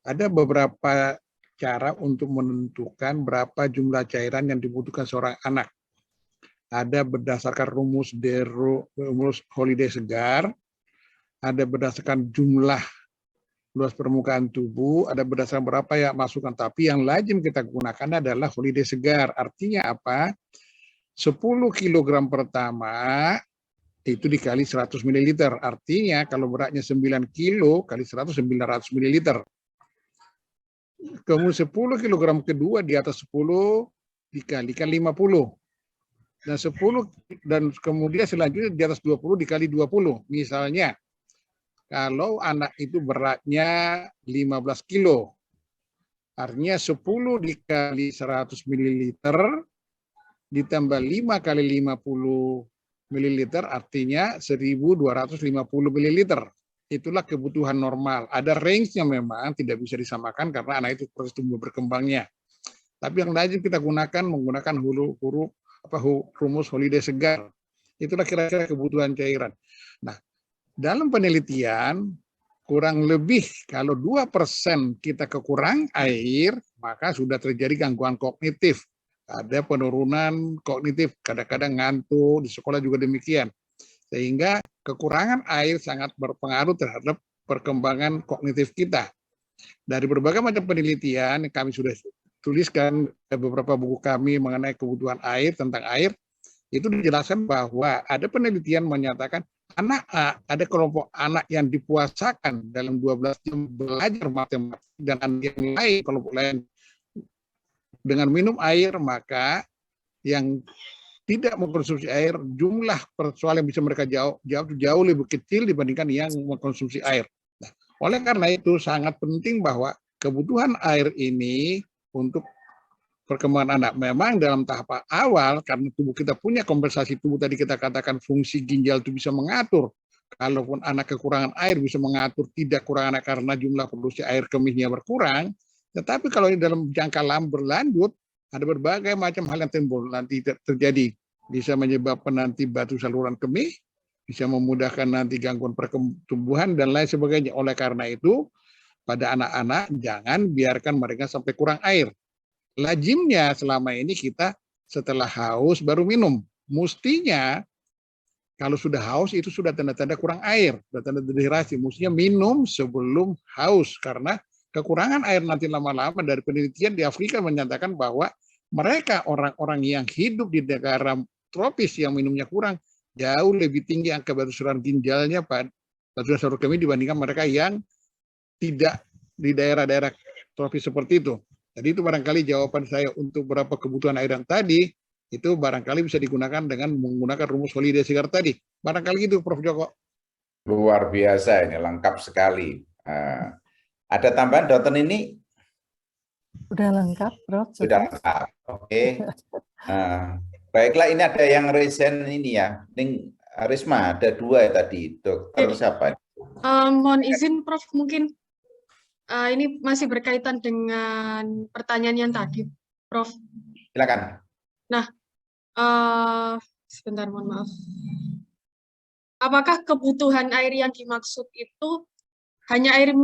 C: Ada beberapa cara untuk menentukan berapa jumlah cairan yang dibutuhkan seorang anak. Ada berdasarkan rumus Holiday Segar, ada berdasarkan jumlah luas permukaan tubuh, ada berdasarkan berapa ya masukan. Tapi yang lazim kita gunakan adalah Holiday Segar. Artinya apa? 10 kg pertama itu dikali 100 ml. Artinya kalau beratnya 9 kilo kali 100, 900 ml. Kemudian 10 kg kedua di atas 10 dikalikan 50. Dan 10 dan kemudian selanjutnya di atas 20 dikali 20. Misalnya kalau anak itu beratnya 15 kilo, artinya 10 dikali 100 ml ditambah 5 kali 50 ml artinya 1250 ml. Itulah kebutuhan normal. Ada range-nya memang tidak bisa disamakan karena anak itu proses tumbuh berkembangnya. Tapi yang lazim kita gunakan menggunakan rumus Holiday Segar. Itulah kira-kira kebutuhan cairan. Nah, dalam penelitian kurang lebih kalau 2% kita kekurangan air, maka sudah terjadi gangguan kognitif. Ada penurunan kognitif, kadang-kadang ngantuk, di sekolah juga demikian. Sehingga kekurangan air sangat berpengaruh terhadap perkembangan kognitif kita. Dari berbagai macam penelitian yang kami sudah tuliskan beberapa buku kami mengenai kebutuhan air, tentang air, itu dijelaskan bahwa ada penelitian menyatakan ada kelompok anak yang dipuasakan dalam 12 jam belajar matematik dan anak yang lain, kelompok lain dengan minum air, maka yang tidak mengkonsumsi air, jumlah persoalan yang bisa mereka jauh lebih kecil dibandingkan yang mengkonsumsi air. Nah, oleh karena itu sangat penting bahwa kebutuhan air ini untuk perkembangan anak memang dalam tahap awal karena tubuh kita punya kompensasi tubuh tadi kita katakan fungsi ginjal itu bisa mengatur. Kalaupun anak kekurangan air bisa mengatur tidak kurang anak karena jumlah produksi air kemihnya berkurang. Tetapi kalau dalam jangka lama berlanjut ada berbagai macam hal yang timbul nanti terjadi, bisa menyebabkan nanti batu saluran kemih, bisa memudahkan nanti gangguan pertumbuhan dan lain sebagainya. Oleh karena itu, pada anak-anak jangan biarkan mereka sampai kurang air. Lazimnya selama ini kita setelah haus baru minum. Mestinya kalau sudah haus itu sudah tanda-tanda kurang air, tanda-tanda dehidrasi. Mestinya minum sebelum haus karena kekurangan air nanti lama-lama dari penelitian di Afrika menyatakan bahwa mereka orang-orang yang hidup di negara tropis yang minumnya kurang jauh lebih tinggi angka batu saluran ginjalnya pada batu saluran kemih dibandingkan mereka yang tidak di daerah-daerah tropis seperti itu. Jadi itu barangkali jawaban saya untuk beberapa kebutuhan air yang tadi itu barangkali bisa digunakan dengan menggunakan rumus Holiday Segar tadi. Barangkali itu Prof. Joko.
A: Luar biasa ini, lengkap sekali. Ada tambahan dokter ini?
B: Udah lengkap, Prof.
A: Sudah lengkap. Oke. Baiklah, ini ada yang resen ini ya. Ini Risma, ada 2 ya tadi. Dokter siapa?
D: Mohon izin Prof, mungkin ini masih berkaitan dengan pertanyaan yang tadi, Prof.
A: Silakan.
D: Nah, sebentar, mohon maaf. Apakah kebutuhan air yang dimaksud itu hanya air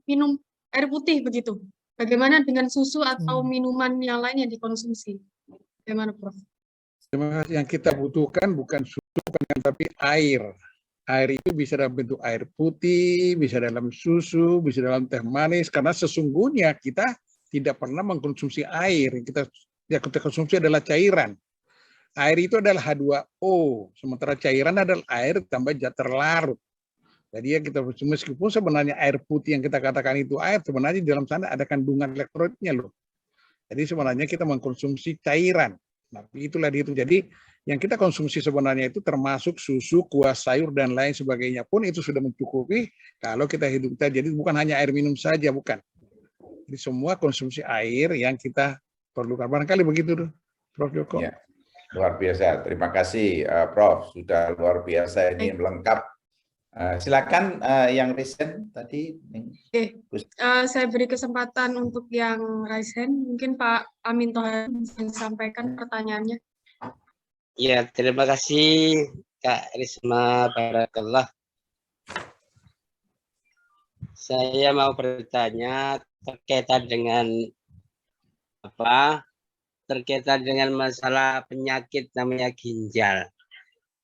D: minum air putih begitu? Bagaimana dengan susu atau minuman yang lain yang dikonsumsi? Bagaimana, Prof?
C: Yang kita butuhkan bukan susu, tapi air. Air itu bisa dalam bentuk air putih, bisa dalam susu, bisa dalam teh manis. Karena sesungguhnya kita tidak pernah mengkonsumsi air. Kita konsumsi adalah cairan. Air itu adalah H2O, sementara cairan adalah air tambah zat terlarut. Jadi ya kita meskipun sebenarnya air putih yang kita katakan itu air, sebenarnya di dalam sana ada kandungan elektrolitnya loh. Jadi sebenarnya kita mengkonsumsi cairan. Nah, itulah itu. Jadi yang kita konsumsi sebenarnya itu termasuk susu, kuah sayur dan lain sebagainya pun itu sudah mencukupi kalau kita hidup kita. Jadi bukan hanya air minum saja, bukan. Jadi semua konsumsi air yang kita perlukan. Barangkali begitu tuh, Prof. Joko.
A: Ya, luar biasa. Terima kasih, Prof. Sudah luar biasa ini lengkap. Silakan yang Risen tadi.
D: Oke, saya beri kesempatan untuk yang raise hand. Mungkin Pak Amin Tohari bisa sampaikan pertanyaannya.
E: Ya, terima kasih Kak Risma Barakallah. Saya mau bertanya terkaitan dengan terkaitan dengan masalah penyakit namanya ginjal.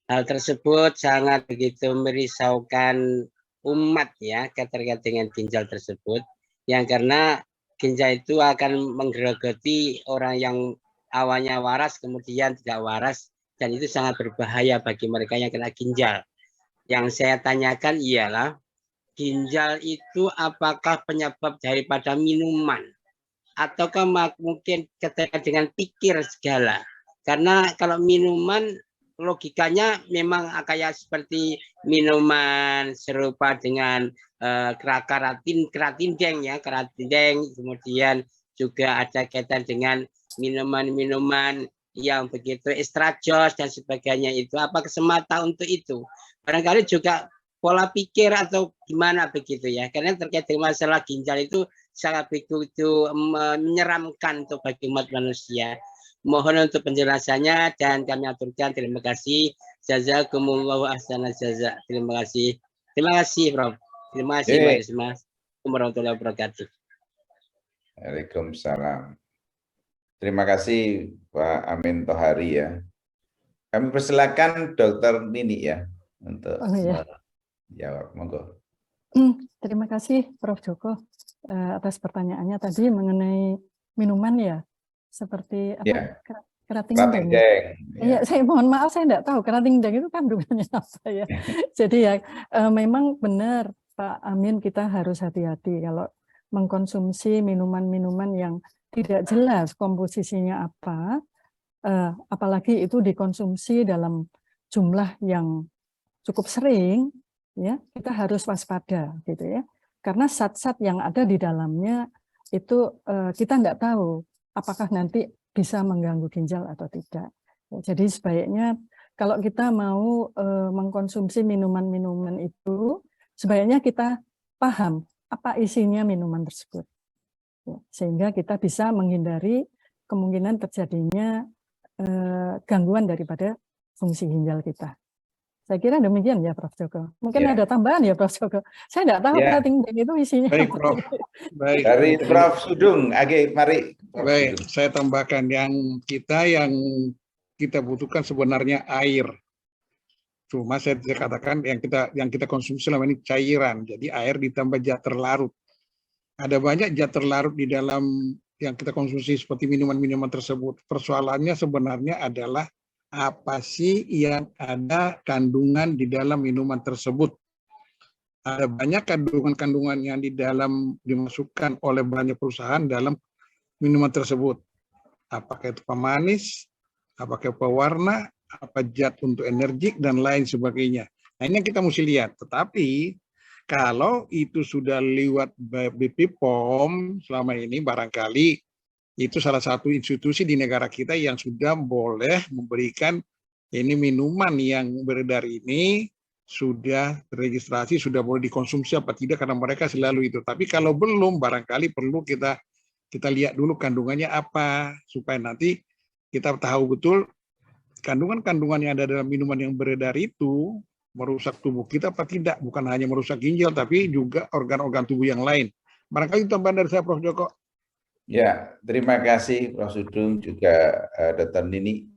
E: Hal tersebut sangat begitu merisaukan umat ya terkait dengan ginjal tersebut, yang karena ginjal itu akan menggerogoti orang yang awalnya waras kemudian tidak waras, dan itu sangat berbahaya bagi mereka yang kena ginjal. Yang saya tanyakan ialah ginjal itu apakah penyebab daripada minuman ataukah mungkin ketika dengan pikir segala? Karena kalau minuman logikanya memang kayak seperti minuman serupa dengan keratindeng ya, keratindeng, kemudian juga ada kaitan dengan minuman-minuman yang begitu extra jos dan sebagainya. Itu apakah semata untuk itu? Barangkali juga pola pikir atau gimana begitu ya, karena terkait dengan masalah ginjal itu sangat begitu menyeramkan untuk bagi umat manusia. Mohon untuk penjelasannya dan kami aturkan terima kasih. Jazakumullahu ahsanal jaza. Terima kasih. Terima kasih, Prof. Terima kasih, Pak Risma. Assalamualaikum warahmatullahi wabarakatuh.
A: Waalaikumsalam. Terima kasih Pak Amin Tohari ya. Kami persilakan Dr. Nini ya untuk menjawab. Monggo.
B: Terima kasih Prof. Joko atas pertanyaannya tadi mengenai minuman ya. Seperti apa?
A: Ya.
B: Keratindeng. Iya, saya mohon maaf saya tidak tahu keratindeng itu kandungannya apa ya. Jadi ya memang benar Pak Amin, kita harus hati-hati kalau mengkonsumsi minuman-minuman yang tidak jelas komposisinya apa, apalagi itu dikonsumsi dalam jumlah yang cukup sering, ya kita harus waspada gitu ya. Karena zat-zat yang ada di dalamnya itu kita tidak tahu apakah nanti bisa mengganggu ginjal atau tidak. Jadi sebaiknya kalau kita mau mengkonsumsi minuman-minuman itu, sebaiknya kita paham apa isinya minuman tersebut. Sehingga kita bisa menghindari kemungkinan terjadinya gangguan daripada fungsi ginjal kita. Saya kira demikian ya Prof. Joko. Mungkin ada tambahan ya Prof. Joko. Saya tidak tahu keratindeng itu isinya.
C: Baik, Prof. Baik.
A: Dari Prof. Sudung, mari.
C: Baik, saya tambahkan yang kita butuhkan sebenarnya air. Cuma saya katakan yang kita konsumsi selama ini cairan. Jadi air ditambah zat terlarut. Ada banyak zat terlarut di dalam yang kita konsumsi seperti minuman-minuman tersebut. Persoalannya sebenarnya adalah apa sih yang ada kandungan di dalam minuman tersebut. Ada banyak kandungan-kandungan yang di dalam dimasukkan oleh banyak perusahaan dalam minuman tersebut. Apakah itu pemanis, apakah pewarna, apa zat untuk energik, dan lain sebagainya. Nah ini yang kita mesti lihat. Tetapi kalau itu sudah lewat BP POM selama ini barangkali itu salah satu institusi di negara kita yang sudah boleh memberikan ini minuman yang beredar ini sudah terregistrasi, sudah boleh dikonsumsi apa tidak karena mereka selalu itu. Tapi kalau belum barangkali perlu kita lihat dulu kandungannya apa supaya nanti kita tahu betul kandungan-kandungan yang ada dalam minuman yang beredar itu merusak tubuh kita apa tidak. Bukan hanya merusak ginjal tapi juga organ-organ tubuh yang lain. Barangkali tambahan dari saya Prof. Joko.
A: Ya, terima kasih Prof. Sudung juga Dr. Nini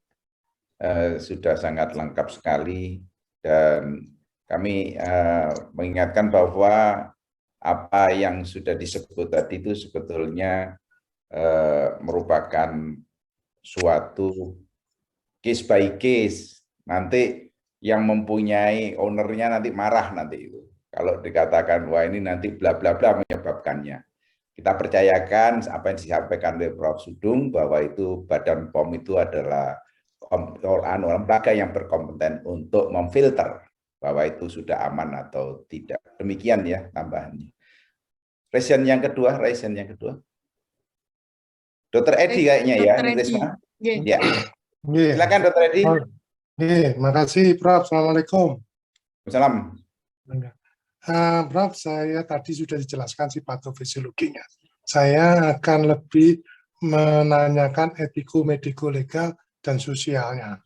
A: sudah sangat lengkap sekali dan kami mengingatkan bahwa apa yang sudah disebut tadi itu sebetulnya merupakan suatu case by case. Nanti yang mempunyai ownernya nanti marah nanti itu. Kalau dikatakan wah ini nanti bla bla bla menyebabkannya. Kita percayakan apa yang disampaikan oleh Prof. Sudung bahwa itu Badan POM itu adalah lembaga yang berkompeten untuk memfilter bahwa itu sudah aman atau tidak. Demikian ya tambahannya. Resen yang kedua. Dr. Edi kayaknya ya,
D: Dr.
A: ini
D: Edi.
A: Risma.
D: Nggih.
A: Ya,
F: Nggih.
A: silakan Dr. Edi.
F: Oh, nggih, makasih Prof. Assalamualaikum.
A: Salam.
F: Prof, saya tadi sudah dijelaskan si patofisiologinya. Saya akan lebih menanyakan etiko-mediko-legal dan sosialnya.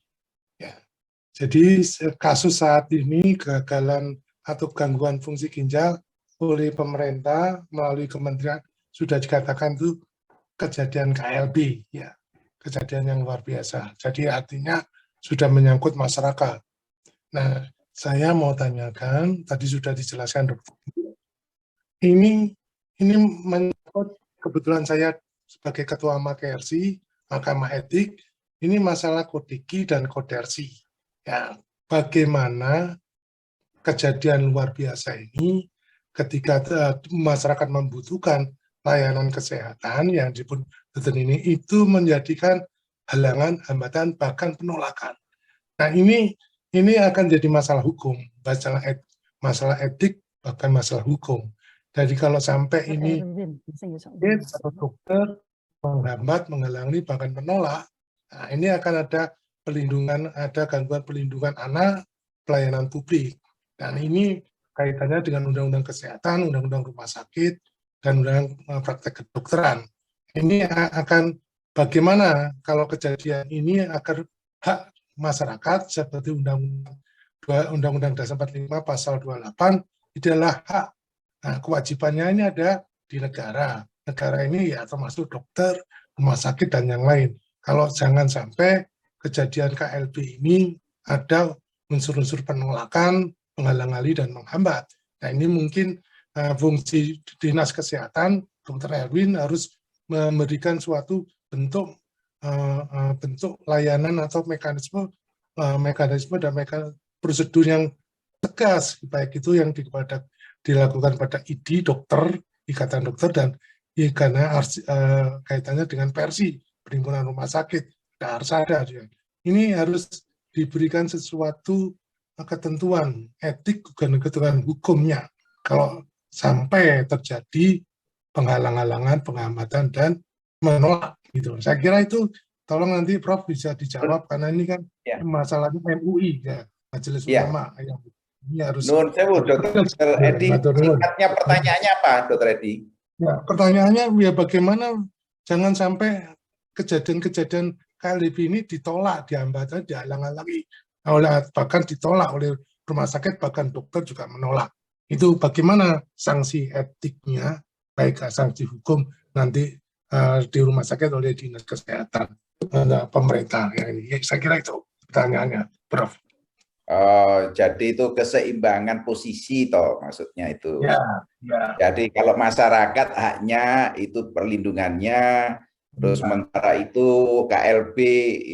F: Ya. Jadi kasus saat ini kegagalan atau gangguan fungsi ginjal oleh pemerintah melalui kementerian sudah dikatakan itu kejadian KLB, ya, kejadian yang luar biasa. Jadi artinya sudah menyangkut masyarakat. Nah, saya mau tanyakan, tadi sudah dijelaskan dokter. Ini menyangkut, kebetulan saya sebagai ketua MAKERSI, Mahkamah Etik, ini masalah kodiki dan kodersi. Ya, bagaimana kejadian luar biasa ini ketika masyarakat membutuhkan layanan kesehatan yang disebut ini itu menjadikan halangan, hambatan, bahkan penolakan. Nah, ini akan jadi masalah hukum, masalah etik, bahkan masalah hukum. Jadi kalau sampai ini atau dokter menghambat, menghalangi, bahkan menolak, nah ini akan ada pelindungan, ada gangguan pelindungan anak, pelayanan publik. Dan ini kaitannya dengan Undang-Undang Kesehatan, Undang-Undang Rumah Sakit, dan Undang-Undang Praktek Kedokteran. Ini akan bagaimana kalau kejadian ini agar hak masyarakat seperti Undang-Undang Dasar 45 Pasal 28 adalah hak. Nah, kewajibannya ini ada di negara. Negara ini ya termasuk dokter, rumah sakit, dan yang lain. Kalau jangan sampai kejadian KLB ini ada unsur-unsur penolakan, menghalang-halangi, dan menghambat. Nah, ini mungkin fungsi Dinas Kesehatan, Dr. Erwin harus memberikan suatu bentuk layanan atau mekanisme dan prosedur yang tegas, baik itu yang dilakukan pada ID dokter, Ikatan Dokter, dan karena kaitannya dengan Persi, Perhimpunan Rumah Sakit, Arsada. Ini harus diberikan sesuatu ketentuan etik dan ketentuan hukumnya kalau sampai terjadi penghalang-halangan, penghambatan, dan menolak. Gitu. Saya kira itu tolong nanti Prof bisa dijawab karena ini kan masalahnya MUI ya, Majelis Ulama yang ini harus.
A: Nun sewu, Dr. Edi, singkatnya pertanyaannya apa, Dr. Edi?
F: Ya, pertanyaannya ya bagaimana jangan sampai kejadian-kejadian KLB ini ditolak, dihambat, dihalang-halangi, bahkan ditolak oleh rumah sakit, bahkan dokter juga menolak. Itu bagaimana sanksi etiknya, baik sanksi hukum nanti di rumah sakit oleh Dinas Kesehatan pemerintah. Ya, saya kira itu pertanyaannya, Prof.
A: Jadi itu keseimbangan posisi toh maksudnya itu.
F: Ya.
A: Jadi kalau masyarakat haknya itu perlindungannya, terus sementara itu KLB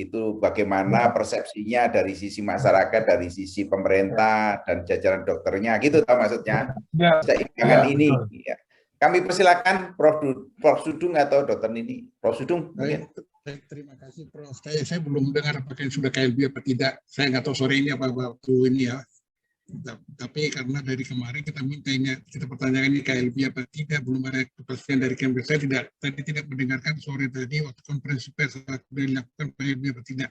A: itu bagaimana persepsinya dari sisi masyarakat, dari sisi pemerintah dan jajaran dokternya, gitu toh maksudnya. Keseimbangan ini. Ya. Kami persilakan Prof. Sudung atau Dr. Nini. Prof. Sudung mungkin.
C: Baik, terima kasih Prof. Saya belum dengar apakah sudah KLB apa tidak. Saya nggak tahu sore ini apa waktu ini ya. Tapi karena dari kemarin kita minta ini, kita pertanyakan ini KLB apa tidak, belum ada kepastian dari Kemdikbud. Saya tidak mendengarkan sore tadi waktu konferensi pers sudah dilakukan KLB apa tidak.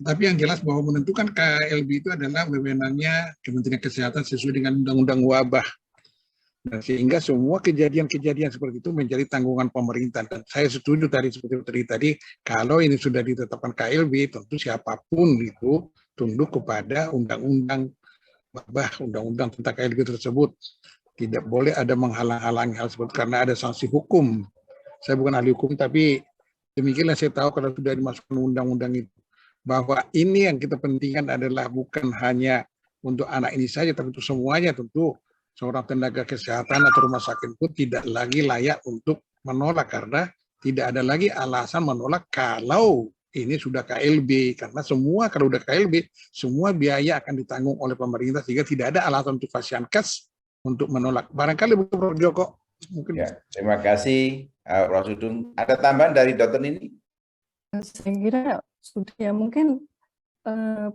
C: Tetapi yang jelas bahwa menentukan KLB itu adalah wewenangnya Kementerian Kesehatan sesuai dengan Undang-Undang Wabah. Nah, sehingga semua kejadian-kejadian seperti itu menjadi tanggungan pemerintah. Dan saya setuju tadi seperti tadi, kalau ini sudah ditetapkan KLB, tentu siapapun itu tunduk kepada undang-undang wabah, undang-undang tentang KLB tersebut. Tidak boleh ada menghalang-halangi hal seperti karena ada sanksi hukum. Saya bukan ahli hukum, tapi demikianlah saya tahu kalau sudah dimasukkan undang-undang itu. Bahwa ini yang kita pentingkan adalah bukan hanya untuk anak ini saja, tapi untuk semuanya tentu. Seorang tenaga kesehatan atau rumah sakit pun tidak lagi layak untuk menolak karena tidak ada lagi alasan menolak kalau ini sudah KLB, karena semua kalau sudah KLB semua biaya akan ditanggung oleh pemerintah sehingga tidak ada alasan untuk Fasiankes untuk menolak. Barangkali Prof. Joko mungkin.
A: Ya, terima kasih Prof. Sudung. Ada tambahan dari Dr. Nini?
B: Saya kira sudah ya, mungkin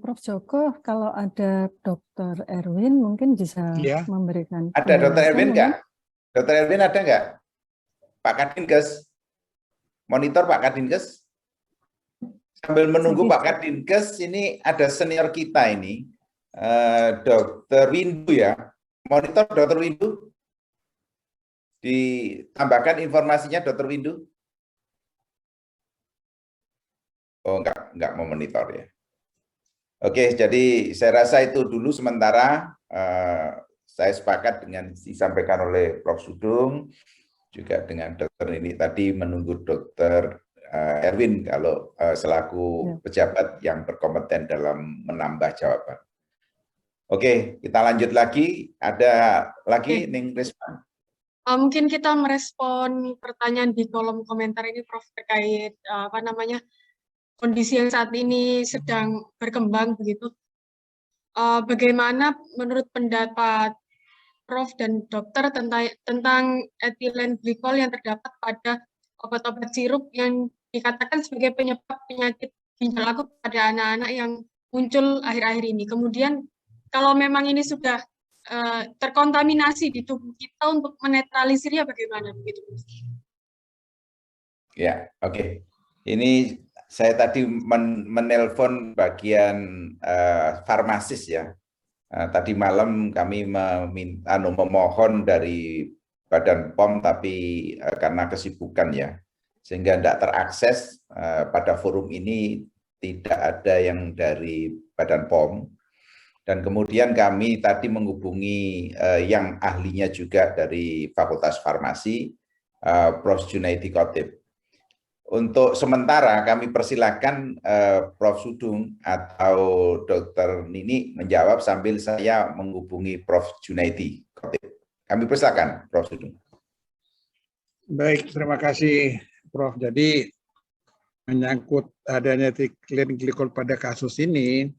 B: Prof. Joko, kalau ada Dr. Erwin mungkin bisa memberikan.
A: Ada Dr. Erwin nggak? Dr. Erwin ada nggak? Pak Kadinkes? Monitor Pak Kadinkes. Sambil menunggu
B: Saya
A: Pak Kadinkes, ini ada senior kita ini, Dr. Windu ya. Monitor Dr. Windu. Ditambahkan informasinya Dr. Windu. Oh, enggak mau monitor ya. Oke, jadi saya rasa itu dulu sementara. Saya sepakat dengan disampaikan oleh Prof. Sudung, juga dengan dokter ini tadi menunggu Dr. Erwin kalau selaku pejabat yang berkompeten dalam menambah jawaban. Oke, kita lanjut lagi. Ada lagi Ning Risma?
D: Mungkin kita merespon pertanyaan di kolom komentar ini, Prof, terkait kondisi yang saat ini sedang berkembang begitu. Bagaimana menurut pendapat Prof dan dokter tentang etilen glikol yang terdapat pada obat-obat sirup yang dikatakan sebagai penyebab penyakit ginjal akut pada anak-anak yang muncul akhir-akhir ini. Kemudian kalau memang ini sudah terkontaminasi di tubuh kita, untuk menetralisirnya bagaimana begitu?
A: Ya, oke. Ini saya tadi menelpon bagian farmasis ya. Tadi malam kami memohon dari Badan POM, tapi karena kesibukan ya, sehingga tidak terakses pada forum ini, tidak ada yang dari Badan POM. Dan kemudian kami tadi menghubungi yang ahlinya juga dari Fakultas Farmasi, Prof. Junaidi Khotib. Untuk sementara kami persilakan Prof. Sudung atau Dr. Nini menjawab sambil saya menghubungi Prof. Junaidi Khotib. Kami persilakan Prof. Sudung.
C: Baik, terima kasih Prof. Jadi menyangkut adanya etilen glikol pada kasus ini,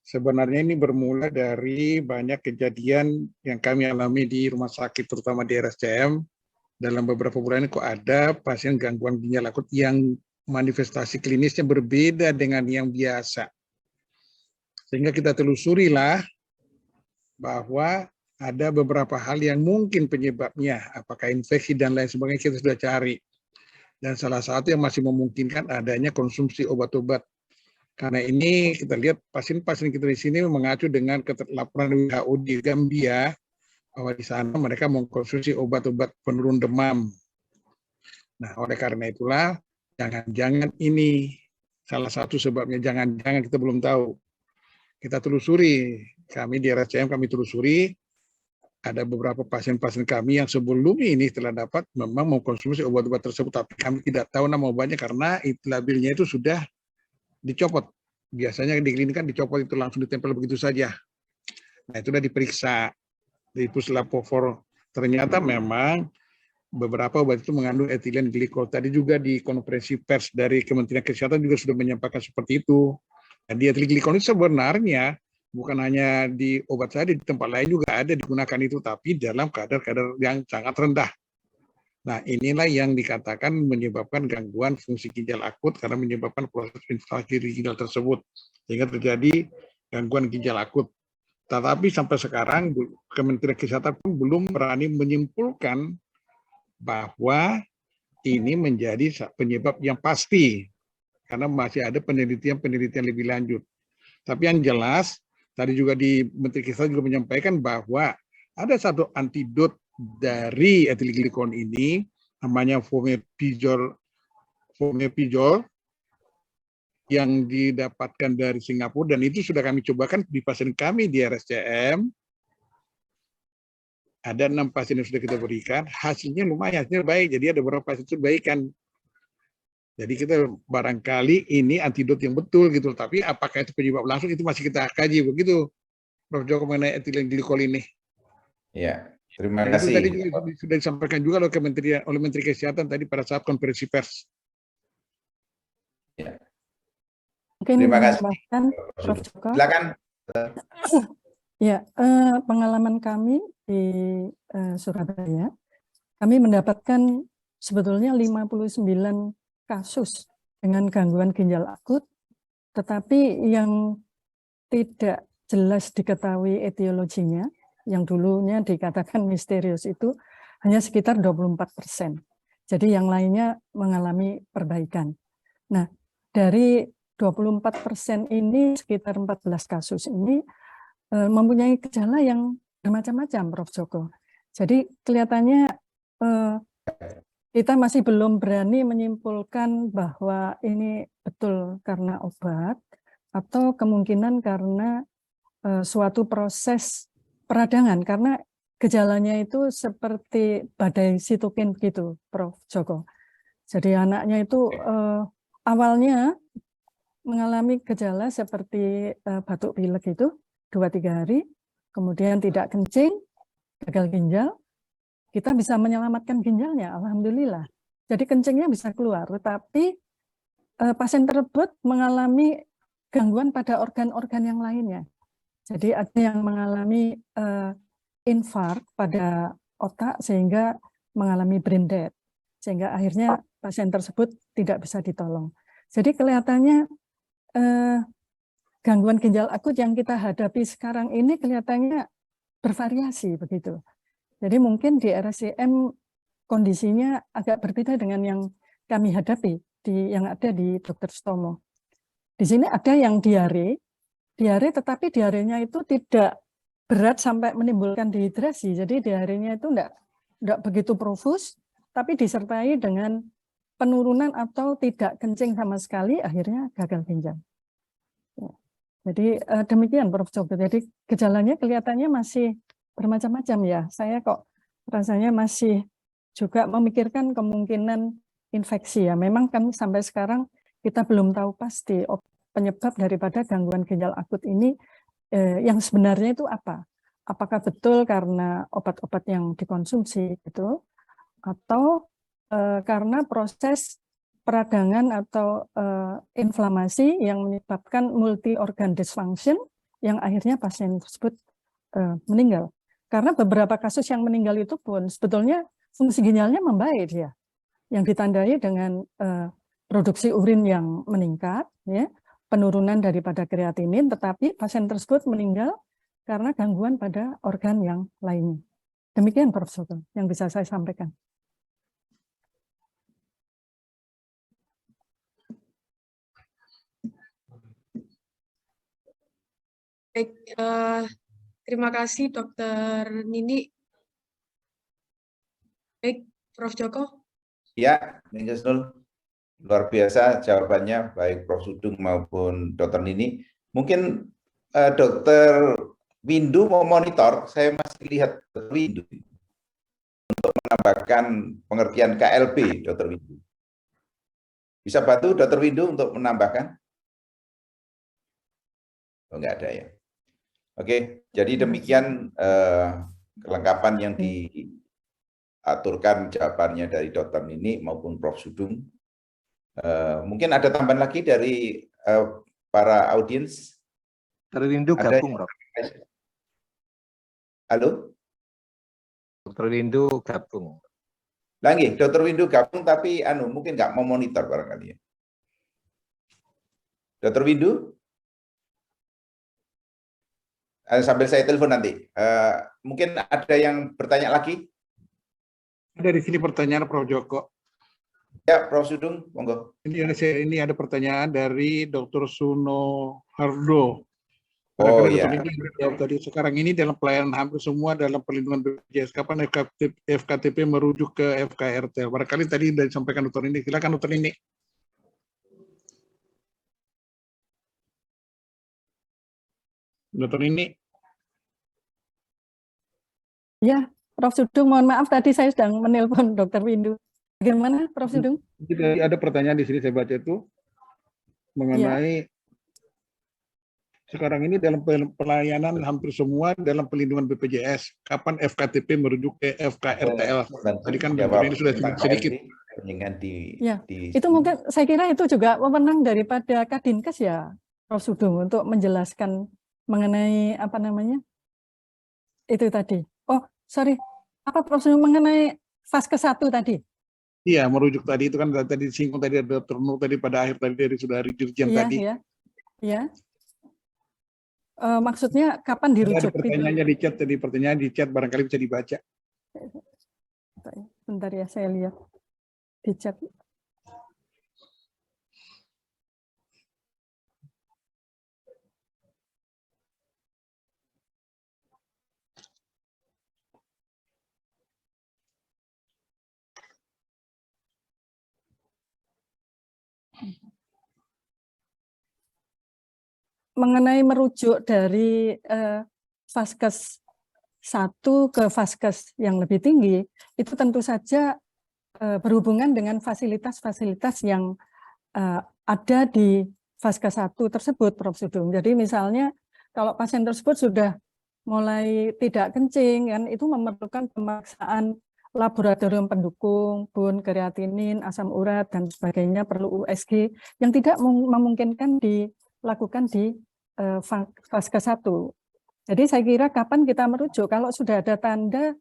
C: sebenarnya ini bermula dari banyak kejadian yang kami alami di rumah sakit, terutama di RSCM. Dalam beberapa bulan ini kok ada pasien gangguan ginjal akut yang manifestasi klinisnya berbeda dengan yang biasa. Sehingga kita telusurilah bahwa ada beberapa hal yang mungkin penyebabnya, apakah infeksi dan lain sebagainya, kita sudah cari. Dan salah satu yang masih memungkinkan adanya konsumsi obat-obat. Karena ini kita lihat pasien-pasien kita di sini mengacu dengan laporan WHO di Gambia, bahwa di sana mereka mengkonsumsi obat-obat penurun demam. Nah, oleh karena itulah, jangan-jangan ini salah satu sebabnya, jangan-jangan kita belum tahu. Kita telusuri, kami di RSCM kami telusuri, ada beberapa pasien-pasien kami yang sebelum ini telah dapat memang mengkonsumsi obat-obat tersebut, tapi kami tidak tahu nama obatnya karena labelnya itu sudah dicopot. Biasanya di klinik kan dicopot itu langsung ditempel begitu saja. Nah, itu sudah diperiksa di puslab-4. Ternyata memang beberapa obat itu mengandung etilen glikol. Tadi juga di konferensi pers dari Kementerian Kesehatan juga sudah menyampaikan seperti itu. Jadi etilen glikol itu sebenarnya bukan hanya di obat saja, di tempat lain juga ada digunakan itu, tapi dalam kadar-kadar yang sangat rendah. Nah, inilah yang dikatakan menyebabkan gangguan fungsi ginjal akut karena menyebabkan proses inflamasi di ginjal tersebut, sehingga terjadi gangguan ginjal akut. Tetapi sampai sekarang Kementerian Kesehatan pun belum berani menyimpulkan bahwa ini menjadi penyebab yang pasti, karena masih ada penelitian-penelitian lebih lanjut. Tapi yang jelas, tadi juga di Menteri Kesehatan juga menyampaikan bahwa ada satu antidot dari etilen glikol ini, namanya fomepizole yang didapatkan dari Singapura, dan itu sudah kami cobakan di pasien kami di RSCM. Ada 6 pasien yang sudah kita berikan, hasilnya lumayan, hasilnya baik. Jadi ada beberapa pasien itu baikan. Jadi kita barangkali ini antidot yang betul gitu, tapi apakah itu penyebab langsung itu masih kita kaji begitu, Prof. Joko, mengenai etilen glikol ini.
A: Ya, terima
C: Dan
A: kasih.
C: itu tadi juga sudah disampaikan juga oleh Menteri Kesehatan tadi pada saat konferensi pers.
A: Ya.
B: Mungkin
A: Terima kasih.
B: Prof. Joko.
A: Silakan.
B: Ya, pengalaman kami di Surabaya, kami mendapatkan sebetulnya 59 kasus dengan gangguan ginjal akut, tetapi yang tidak jelas diketahui etiologinya, yang dulunya dikatakan misterius itu hanya sekitar 24%. Jadi yang lainnya mengalami perbaikan. Nah, dari 24% ini, sekitar 14 kasus ini mempunyai gejala yang bermacam-macam, Prof. Joko. Jadi kelihatannya kita masih belum berani menyimpulkan bahwa ini betul karena obat atau kemungkinan karena suatu proses peradangan, karena gejalanya itu seperti badai sitokin gitu, Prof. Joko. Jadi anaknya itu awalnya mengalami gejala seperti batuk pilek itu 2-3 hari, kemudian tidak kencing, gagal ginjal, kita bisa menyelamatkan ginjalnya, alhamdulillah. Jadi kencingnya bisa keluar, tetapi pasien tersebut mengalami gangguan pada organ-organ yang lainnya. Jadi ada yang mengalami infark pada otak sehingga mengalami brain death, sehingga akhirnya pasien tersebut tidak bisa ditolong. Jadi kelihatannya gangguan ginjal akut yang kita hadapi sekarang ini kelihatannya bervariasi begitu. Jadi mungkin di RSCM kondisinya agak berbeda dengan yang kami hadapi yang ada di Dr. Sutomo. Di sini ada yang diare tetapi diarenya itu tidak berat sampai menimbulkan dehidrasi. Jadi diarenya itu enggak begitu profus, tapi disertai dengan penurunan atau tidak kencing sama sekali, akhirnya gagal ginjal. Jadi demikian Prof. Joko. Jadi gejalanya kelihatannya masih bermacam-macam ya. Saya kok rasanya masih juga memikirkan kemungkinan infeksi ya. Memang kan sampai sekarang kita belum tahu pasti penyebab daripada gangguan ginjal akut ini yang sebenarnya itu apa? Apakah betul karena obat-obat yang dikonsumsi gitu, atau karena proses peradangan atau inflamasi yang menyebabkan multi organ dysfunction yang akhirnya pasien tersebut meninggal. Karena beberapa kasus yang meninggal itu pun sebetulnya fungsi ginjalnya membaik ya, yang ditandai dengan produksi urin yang meningkat, ya, penurunan daripada kreatinin, tetapi pasien tersebut meninggal karena gangguan pada organ yang lainnya. Demikian Prof. Joko yang bisa saya sampaikan.
D: Baik, terima kasih Dr. Nini. Baik, Prof. Joko.
A: Ya, Ninjasnul. Luar biasa jawabannya, baik Prof. Sudung maupun Dr. Nini. Mungkin Dr. Windu mau monitor, saya masih lihat Dr. Windu untuk menambahkan pengertian KLB, Dr. Windu. Bisa bantu Dr. Windu untuk menambahkan? Oh, enggak ada ya. Oke, jadi demikian kelengkapan yang diaturkan jawabannya dari Dr. Nini maupun Prof. Sudung. Mungkin ada tambahan lagi dari para audiens.
G: Dr. Windu gabung, Prof.
A: Halo?
G: Dr. Windu gabung.
A: Lagi, Dr. Windu gabung tapi mungkin nggak mau monitor barangkali ya. Dr. Windu? Sambil saya telepon nanti. Mungkin ada yang bertanya lagi?
C: Ada di sini pertanyaan Prof. Joko.
A: Ya, Prof. Sudung, monggo.
C: Ini ada pertanyaan dari Dr. Suno Hardo.
A: Oh ya.
C: Tadi sekarang ini dalam pelayanan hampir semua dalam perlindungan BPJS. Kapan FKTP merujuk ke FKRT? Barangkali tadi sudah disampaikan Dr. Nini. Silakan Dr. Nini. Dr. Nini.
B: Ya, Prof. Sudung, mohon maaf tadi saya sedang menelpon Dr. Windu. Bagaimana, Prof. Sudung?
C: Jadi ada pertanyaan di sini saya baca itu mengenai sekarang ini dalam pelayanan hampir semua dalam perlindungan BPJS. Kapan FKTP merujuk ke FKRTL? Tadi kan ini sudah sedikit.
B: Itu mungkin saya kira itu juga wewenang daripada Kadinkes ya, Prof. Sudung, untuk menjelaskan mengenai apa namanya itu tadi. Oh, sorry, apa Prof. Sudung mengenai fase ke-1 tadi?
C: Iya, merujuk tadi itu kan tadi disinggung tadi ada Dr. Nur tadi pada akhir tadi dari Saudari Dirjen tadi.
B: Iya. Maksudnya kapan dirujuk?
C: Pertanyaannya di chat tadi, pertanyaan di chat barangkali bisa dibaca.
B: Bentar ya, saya lihat. di chat. Mengenai merujuk dari Vaskes 1 ke Vaskes yang lebih tinggi, itu tentu saja berhubungan dengan fasilitas-fasilitas yang ada di Vaskes 1 tersebut, Prof. Sugeng. Jadi misalnya kalau pasien tersebut sudah mulai tidak kencing, kan itu memerlukan pemeriksaan laboratorium pendukung, bun, kreatinin, asam urat, dan sebagainya, perlu USG, yang tidak memungkinkan dilakukan di Vaskes 1. Jadi saya kira kapan kita merujuk, kalau sudah ada tanda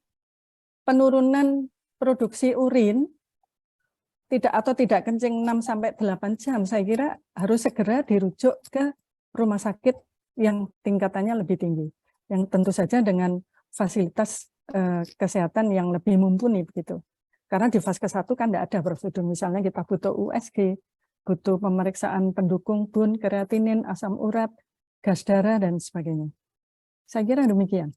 B: penurunan produksi urin, tidak kencing 6-8 jam, saya kira harus segera dirujuk ke rumah sakit yang tingkatannya lebih tinggi, yang tentu saja dengan fasilitas kesehatan yang lebih mumpuni begitu. Karena di Vaskes 1 kan tidak ada prosedur, misalnya kita butuh USG, butuh pemeriksaan pendukung bun, kreatinin, asam urat, gas darah, dan sebagainya. Saya kira demikian.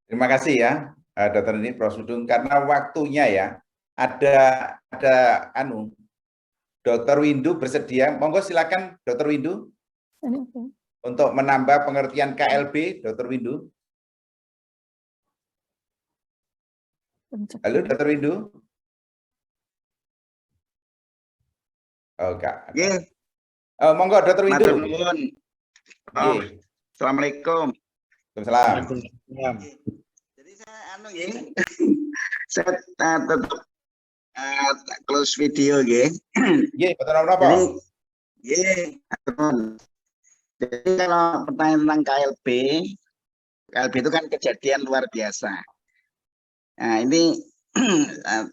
A: Terima kasih ya, Dr. Nini, Prof. Sugeng, karena waktunya ya. Ada Dr. Windu bersedia, monggo silakan Dr. Windu untuk menambah pengertian KLB, Dr. Windu. Halo Dr. Windu. Oh enggak.
H: Yeah.
A: Oh, monggo Dr. Windu.
H: Oh, Assalamualaikum.
A: Waalaikumsalam.
H: Jadi saya saya tetap close video ya.
A: Iya, betul apa?
H: Jadi kalau pertanyaan tentang KLB itu kan kejadian luar biasa. Nah, ini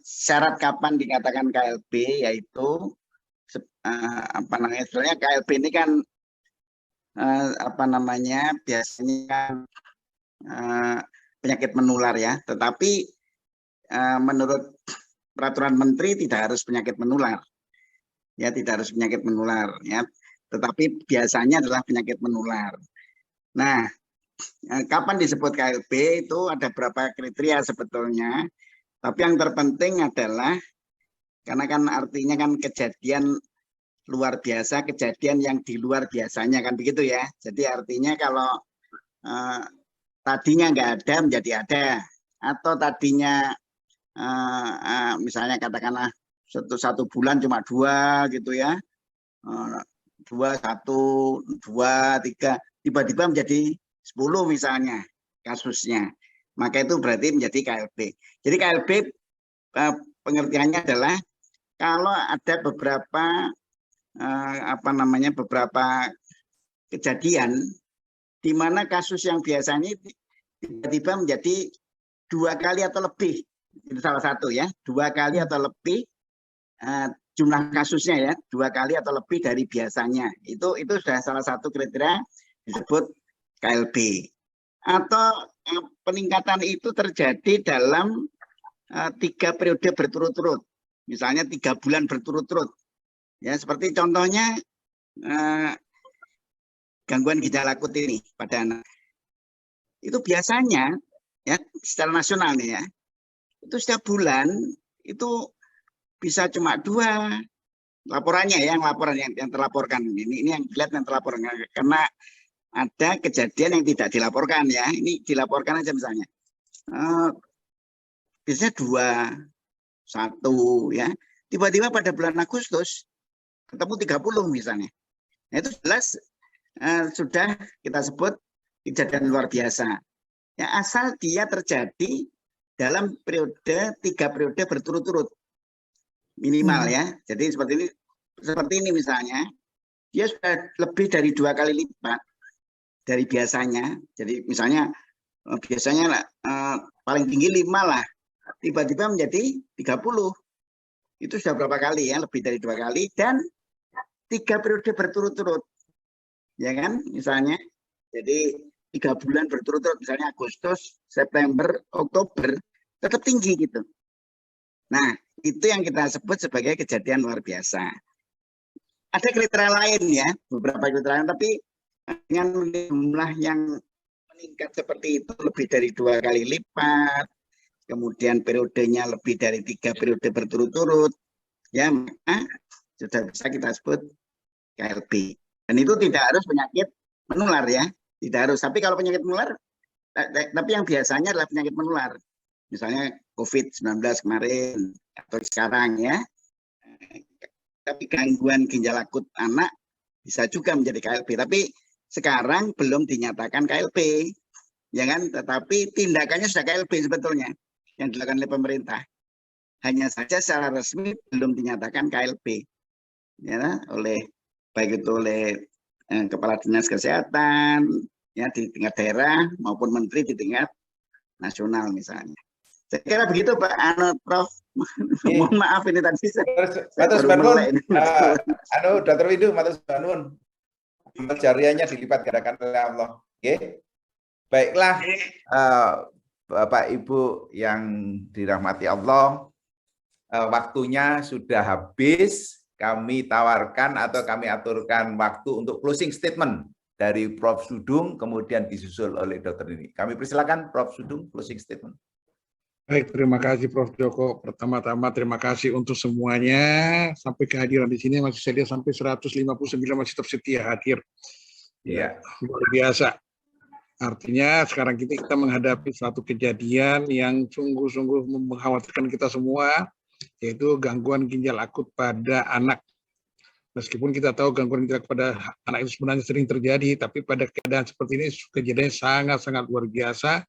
H: syarat kapan dikatakan KLB, yaitu sebenarnya KLB ini kan biasanya kan penyakit menular ya, tetapi menurut peraturan menteri tidak harus penyakit menular, ya, tidak harus penyakit menular, ya, tetapi biasanya adalah penyakit menular. Nah, kapan disebut KLB itu ada beberapa kriteria sebetulnya, tapi yang terpenting adalah karena kan artinya kan kejadian luar biasa, kejadian yang di luar biasanya kan begitu ya. Jadi artinya kalau tadinya nggak ada menjadi ada, atau tadinya misalnya katakanlah satu bulan cuma 2 gitu ya, 2, 1, 2, 3, tiba-tiba menjadi 10 misalnya kasusnya, maka itu berarti menjadi KLB. Jadi KLB pengertiannya adalah kalau ada beberapa beberapa kejadian di mana kasus yang biasanya tiba-tiba menjadi 2 kali atau lebih. Itu salah satu ya, 2 kali atau lebih jumlah kasusnya ya, 2 kali atau lebih dari biasanya. Itu sudah salah satu kriteria disebut KLB. Atau peningkatan itu terjadi dalam 3 periode berturut-turut, misalnya 3 bulan berturut-turut. Ya, seperti contohnya gangguan ginjal akut ini pada anak. Itu biasanya ya secara nasional nih ya, itu setiap bulan itu bisa cuma 2 laporannya ya, yang terlaporkan. Ini yang dilihat yang terlaporkan, karena ada kejadian yang tidak dilaporkan ya. Ini dilaporkan aja misalnya. Biasanya 2, 1 ya. Tiba-tiba pada bulan Agustus ketemu 30 misalnya. Nah, itu jelas sudah kita sebut kejadian luar biasa. Ya, asal dia terjadi dalam periode 3 periode berturut-turut minimal ya. Jadi seperti ini misalnya, dia sudah lebih dari 2 kali lipat dari biasanya. Jadi misalnya biasanya paling tinggi 5 lah, tiba-tiba menjadi 30. Itu sudah berapa kali ya, lebih dari 2 kali, dan 3 periode berturut-turut, ya kan, misalnya. Jadi 3 bulan berturut-turut, misalnya Agustus, September, Oktober, tetap tinggi gitu. Nah, Itu yang kita sebut sebagai kejadian luar biasa. Ada kriteria lain ya, beberapa kriteria lain, tapi dengan jumlah yang meningkat seperti itu lebih dari 2 kali lipat, kemudian periodenya lebih dari 3 periode berturut-turut, ya maka sudah bisa kita sebut KLB. Dan itu tidak harus penyakit menular ya, tidak harus. Tapi kalau penyakit menular, tapi yang biasanya adalah penyakit menular. Misalnya COVID-19 kemarin atau sekarang ya. Tapi gangguan ginjal akut anak bisa juga menjadi KLB. Tapi sekarang belum dinyatakan KLB, ya kan? Tetapi tindakannya sudah KLB sebetulnya yang dilakukan oleh pemerintah. Hanya saja secara resmi belum dinyatakan KLB, ya, oleh baik itu oleh kepala dinas kesehatan, ya di tingkat daerah maupun menteri di tingkat nasional misalnya. Saya kira begitu Pak Prof. Mohon maaf ini tadi saya baru mulai.
A: Dr. Windu, matur suwun. Jariahnya dilipat gerakan oleh Allah. Oke. Baiklah, Bapak Ibu yang dirahmati Allah, waktunya sudah habis. Kami tawarkan atau kami aturkan waktu untuk closing statement dari Prof. Sudung, kemudian disusul oleh Dr. Nini. Kami persilakan Prof. Sudung closing statement.
C: Baik, terima kasih Prof. Joko. Pertama-tama terima kasih untuk semuanya. Sampai kehadiran di sini masih saya lihat sampai 159 masih tetap setia hadir.
A: Ya,
C: luar biasa. Artinya sekarang kita menghadapi suatu kejadian yang sungguh-sungguh mengkhawatirkan kita semua, yaitu gangguan ginjal akut pada anak. Meskipun kita tahu gangguan ginjal pada anak itu sebenarnya sering terjadi, tapi pada keadaan seperti ini kejadiannya sangat-sangat luar biasa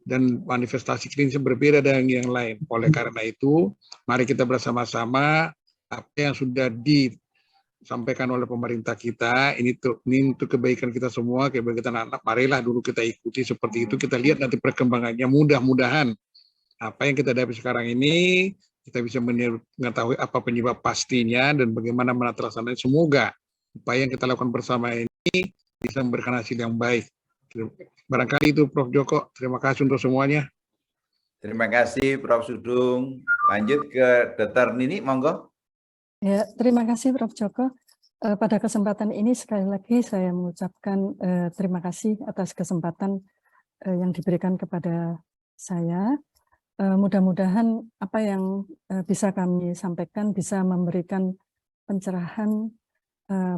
C: dan manifestasi klinisnya berbeda dengan yang lain. Oleh karena itu, mari kita bersama-sama apa yang sudah disampaikan oleh pemerintah kita, ini untuk kebaikan kita semua, kebaikan anak-anak, marilah dulu kita ikuti seperti itu, kita lihat nanti perkembangannya. Mudah-mudahan apa yang kita hadapi sekarang ini, kita bisa mengetahui apa penyebab pastinya dan bagaimana menatelasannya. Semoga upaya yang kita lakukan bersama ini bisa memberikan hasil yang baik. Barangkali itu Prof. Joko. Terima kasih untuk semuanya.
A: Terima kasih Prof. Sudung. Lanjut ke Dr. Nini, monggo.
B: Ya, terima kasih Prof. Joko. Pada kesempatan ini sekali lagi saya mengucapkan terima kasih atas kesempatan yang diberikan kepada saya. Mudah-mudahan apa yang bisa kami sampaikan bisa memberikan pencerahan,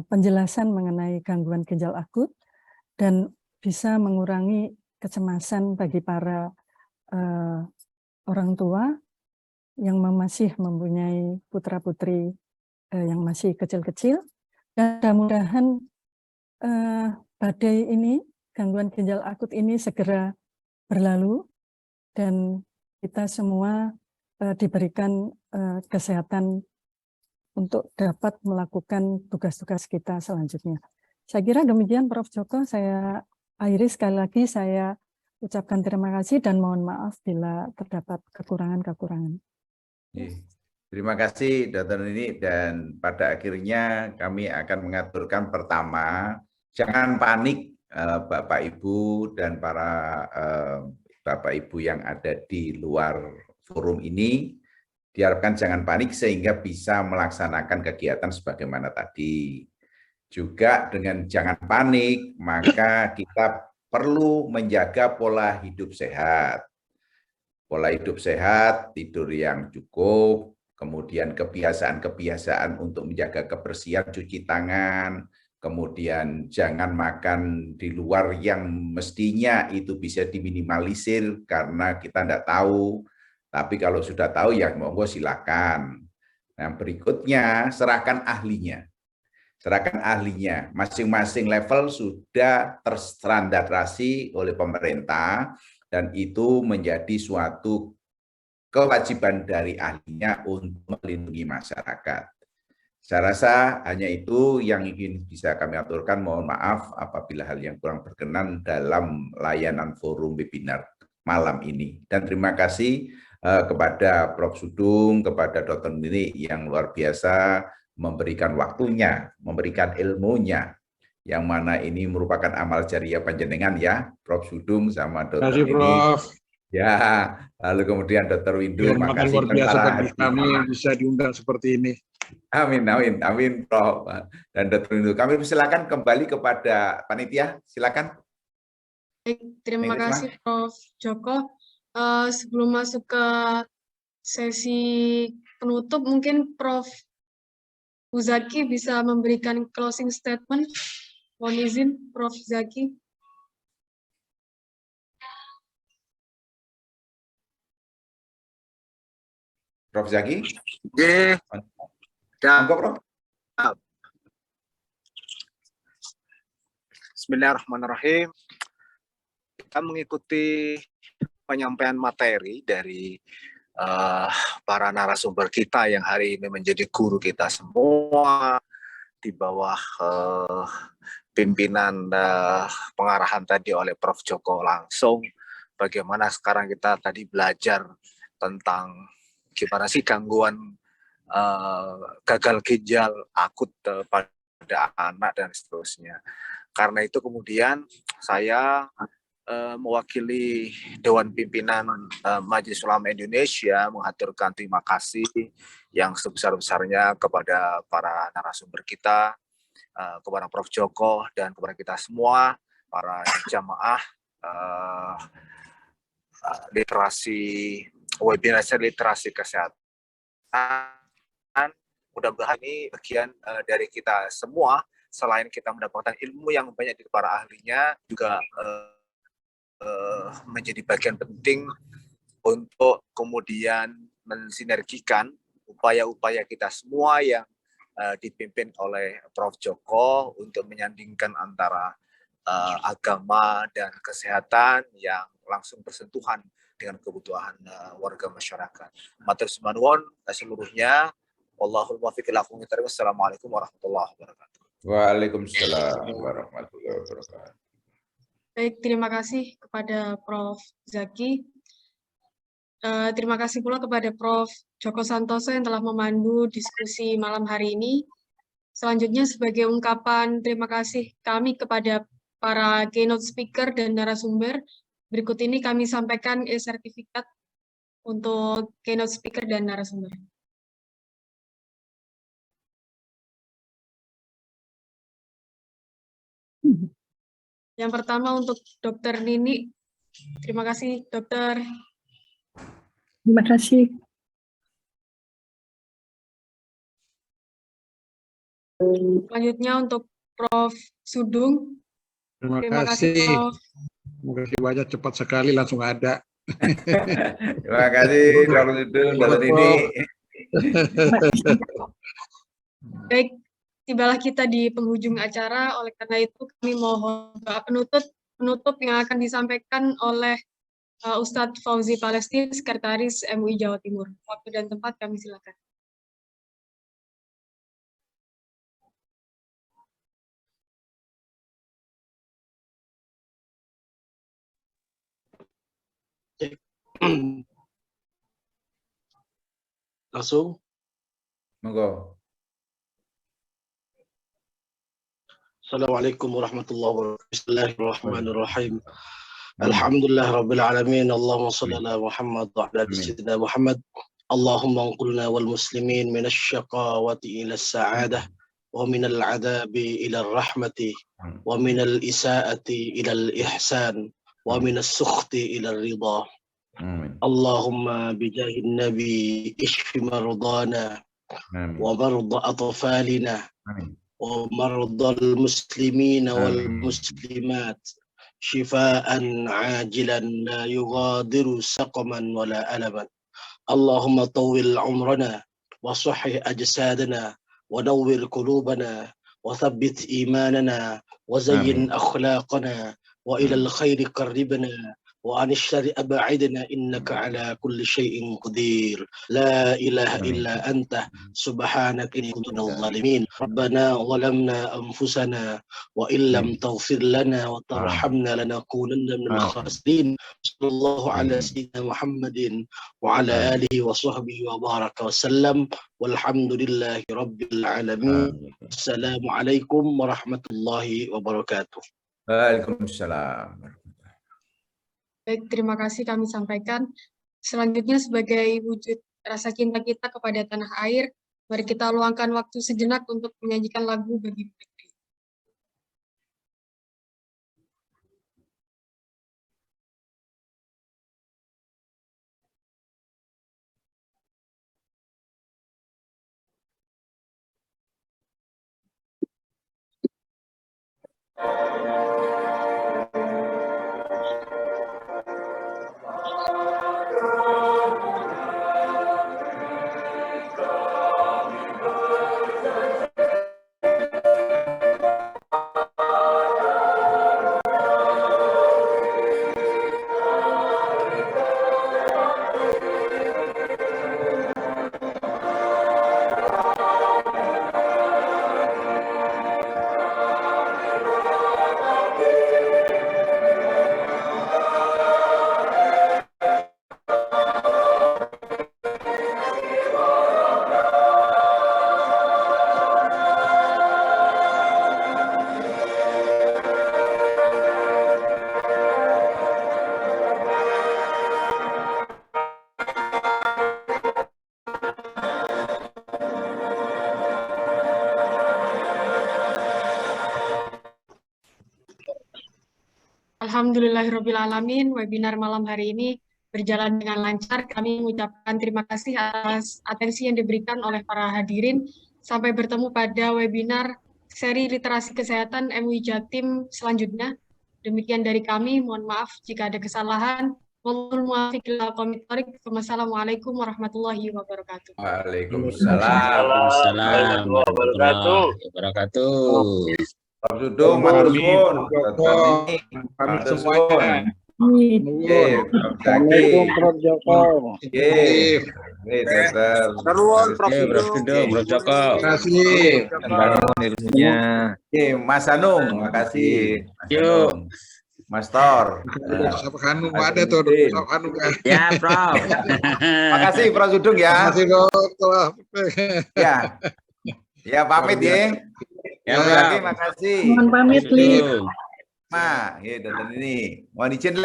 B: penjelasan mengenai gangguan ginjal akut dan bisa mengurangi kecemasan bagi para orang tua yang masih mempunyai putra-putri yang masih kecil-kecil. Dan mudah-mudahan badai ini, gangguan ginjal akut ini segera berlalu dan kita semua diberikan kesehatan untuk dapat melakukan tugas-tugas kita selanjutnya. Saya kira demikian Prof. Joko. Saya akhiri sekali lagi saya ucapkan terima kasih dan mohon maaf bila terdapat kekurangan-kekurangan.
A: Terima kasih Dr. Nini, dan pada akhirnya kami akan mengaturkan pertama, jangan panik Bapak Ibu dan para Bapak Ibu yang ada di luar forum ini, diharapkan jangan panik sehingga bisa melaksanakan kegiatan sebagaimana tadi. Juga dengan jangan panik, maka kita perlu menjaga pola hidup sehat. Pola hidup sehat, tidur yang cukup, kemudian kebiasaan-kebiasaan untuk menjaga kebersihan, cuci tangan, kemudian jangan makan di luar yang mestinya itu bisa diminimalisir karena kita tidak tahu. Tapi kalau sudah tahu ya monggo silakan. Nah, berikutnya serahkan ahlinya. Serahkan ahlinya. Masing-masing level sudah terstandarisasi oleh pemerintah dan itu menjadi suatu kewajiban dari ahlinya untuk melindungi masyarakat. Saya rasa hanya itu yang ingin bisa kami aturkan. Mohon maaf apabila hal yang kurang berkenan dalam layanan forum webinar malam ini. Dan terima kasih kepada Prof. Sudung, kepada Dr. Nini yang luar biasa memberikan waktunya, memberikan ilmunya, yang mana ini merupakan amal jariah panjenengan ya, Prof. Sudung sama Dr. Nini. Ya, lalu kemudian Dr. Windu,
C: Kehormatan
A: makasih
C: luar biasa
A: para
C: bagi kami bisa diundang seperti ini.
A: Amin, amin, amin, Prof. Dan Dr. Windu. Kami silakan kembali kepada panitia, silakan.
D: Baik, terima
A: Ini
D: kasih Prof. Joko. Sebelum masuk ke sesi penutup, mungkin Prof. Zaki bisa memberikan closing statement. Mohon izin, Prof. Zaki.
A: Prof. Zaki.
I: Ya,
A: Monggo, Prof.
I: Bismillahirrahmanirrahim. Kita mengikuti penyampaian materi dari para narasumber kita yang hari ini menjadi guru kita semua di bawah pimpinan pengarahan tadi oleh Prof. Joko langsung. Bagaimana sekarang kita tadi belajar tentang gimana sih gangguan gagal ginjal akut pada anak dan seterusnya. Karena itu kemudian saya mewakili Dewan Pimpinan Majelis Ulama Indonesia mengaturkan terima kasih yang sebesar-besarnya kepada para narasumber kita, kepada Prof. Joko dan kepada kita semua, para jamaah webinar literasi kesehatan. Mudah-mudahan ini bagian dari kita semua, selain kita mendapatkan ilmu yang banyak dari para ahlinya, juga menjadi bagian penting untuk kemudian mensinergikan upaya-upaya kita semua yang dipimpin oleh Prof. Joko untuk menyandingkan antara agama dan kesehatan yang langsung bersentuhan dengan kebutuhan warga masyarakat. Matur nuwun seluruhnya. Wallahul muwaffiq ila aqwamit thoriq. Wassalamualaikum warahmatullahi wabarakatuh.
A: Waalaikumsalam warahmatullahi wabarakatuh.
D: Baik, terima kasih kepada Prof. Zaki. Terima kasih pula kepada Prof. Joko Santoso yang telah memandu diskusi malam hari ini. Selanjutnya sebagai ungkapan terima kasih kami kepada para keynote speaker dan narasumber, berikut ini kami sampaikan sertifikat untuk keynote speaker dan narasumber. Yang pertama untuk Dr. Nini. Terima kasih, Dokter.
B: Terima kasih.
D: Selanjutnya untuk Prof. Sudung.
C: Terima kasih.
D: Prof.
C: Terima kasih banyak, cepat sekali langsung ada.
A: Terima kasih, Prof. Sudung, Dr. Nini.
D: Baik, tibalah kita di penghujung acara, oleh karena itu kami mohon doa penutup yang akan disampaikan oleh Ustadz Fauzi Palestin, Sekretaris MUI Jawa Timur. Waktu dan tempat kami silakan.
J: Langsung.
A: Monggo.
J: Assalamualaikum warahmatullahi wabarakatuh. Bismillahirrahmanirrahim. Alhamdulillah rabbil alamin. Allahumma shalli ala Muhammad wa ala sayyidina Muhammad. Allahumma anqulna wal muslimin minasy syaqawati ila as-sa'adah wa minal 'adabi ila ar-rahmati wa minal isaati ila al-ihsan wa minas sukhti ila ar-ridha. Allahumma bijahin nabi ishfi mardana wa marda atfalina ومرضى المسلمين والمسلمات شفاء عاجلا لا يغادر سقما ولا ألما. اللهم طول عمرنا وصحح أجسادنا ونور قلوبنا وثبت إيماننا وزين أخلاقنا وإلى الخير قربنا وعن الشر أبعدنا إنك على كل شيء قدير. لا إله إلا أنت سبحانك إني كنت من الظالمين. ربنا ظلمنا أنفسنا وإن لم تغفر لنا وترحمنا لنكونن من الخاسرين. صلى الله على سيدنا محمد وعلى آله وصحبه وبارك وسلم والحمد لله رب العالمين. السلام عليكم ورحمة الله وبركاته.
A: Waalaikumsalam.
D: Baik, terima kasih kami sampaikan. Selanjutnya sebagai wujud rasa cinta kita kepada tanah air, mari kita luangkan waktu sejenak untuk menyanyikan lagu bagi negeri. Alhamdulillahirrabbilalamin, webinar malam hari ini berjalan dengan lancar. Kami mengucapkan terima kasih atas atensi yang diberikan oleh para hadirin. Sampai bertemu pada webinar seri literasi kesehatan MUI Jatim selanjutnya. Demikian dari kami, mohon maaf jika ada kesalahan. Wassalamualaikum warahmatullahi wabarakatuh.
A: Waalaikumsalam.
K: Waalaikumsalam warahmatullahi wabarakatuh.
A: Pak Sudung, matur suwun.
C: Pamit semuanya.
A: Assalamualaikum
J: Prof Joko.
K: Prof Sudung, Prof Joko.
C: Terima kasih.
G: Membangun ilmunya.
A: Mas Anung, makasih.
K: Yuk.
A: Mas Tor.
C: Sok Hanung ada tuh, Sok Hanung.
K: Ya, Prof.
A: Makasih Prof Sudung ya.
C: Terima kasih, Prof.
A: Ya. Ya, pamit ya.
K: Ya,
A: Lagi makasih.
B: Mohon pamit, Li.
A: Ma, ya, dan ini. Mohon izin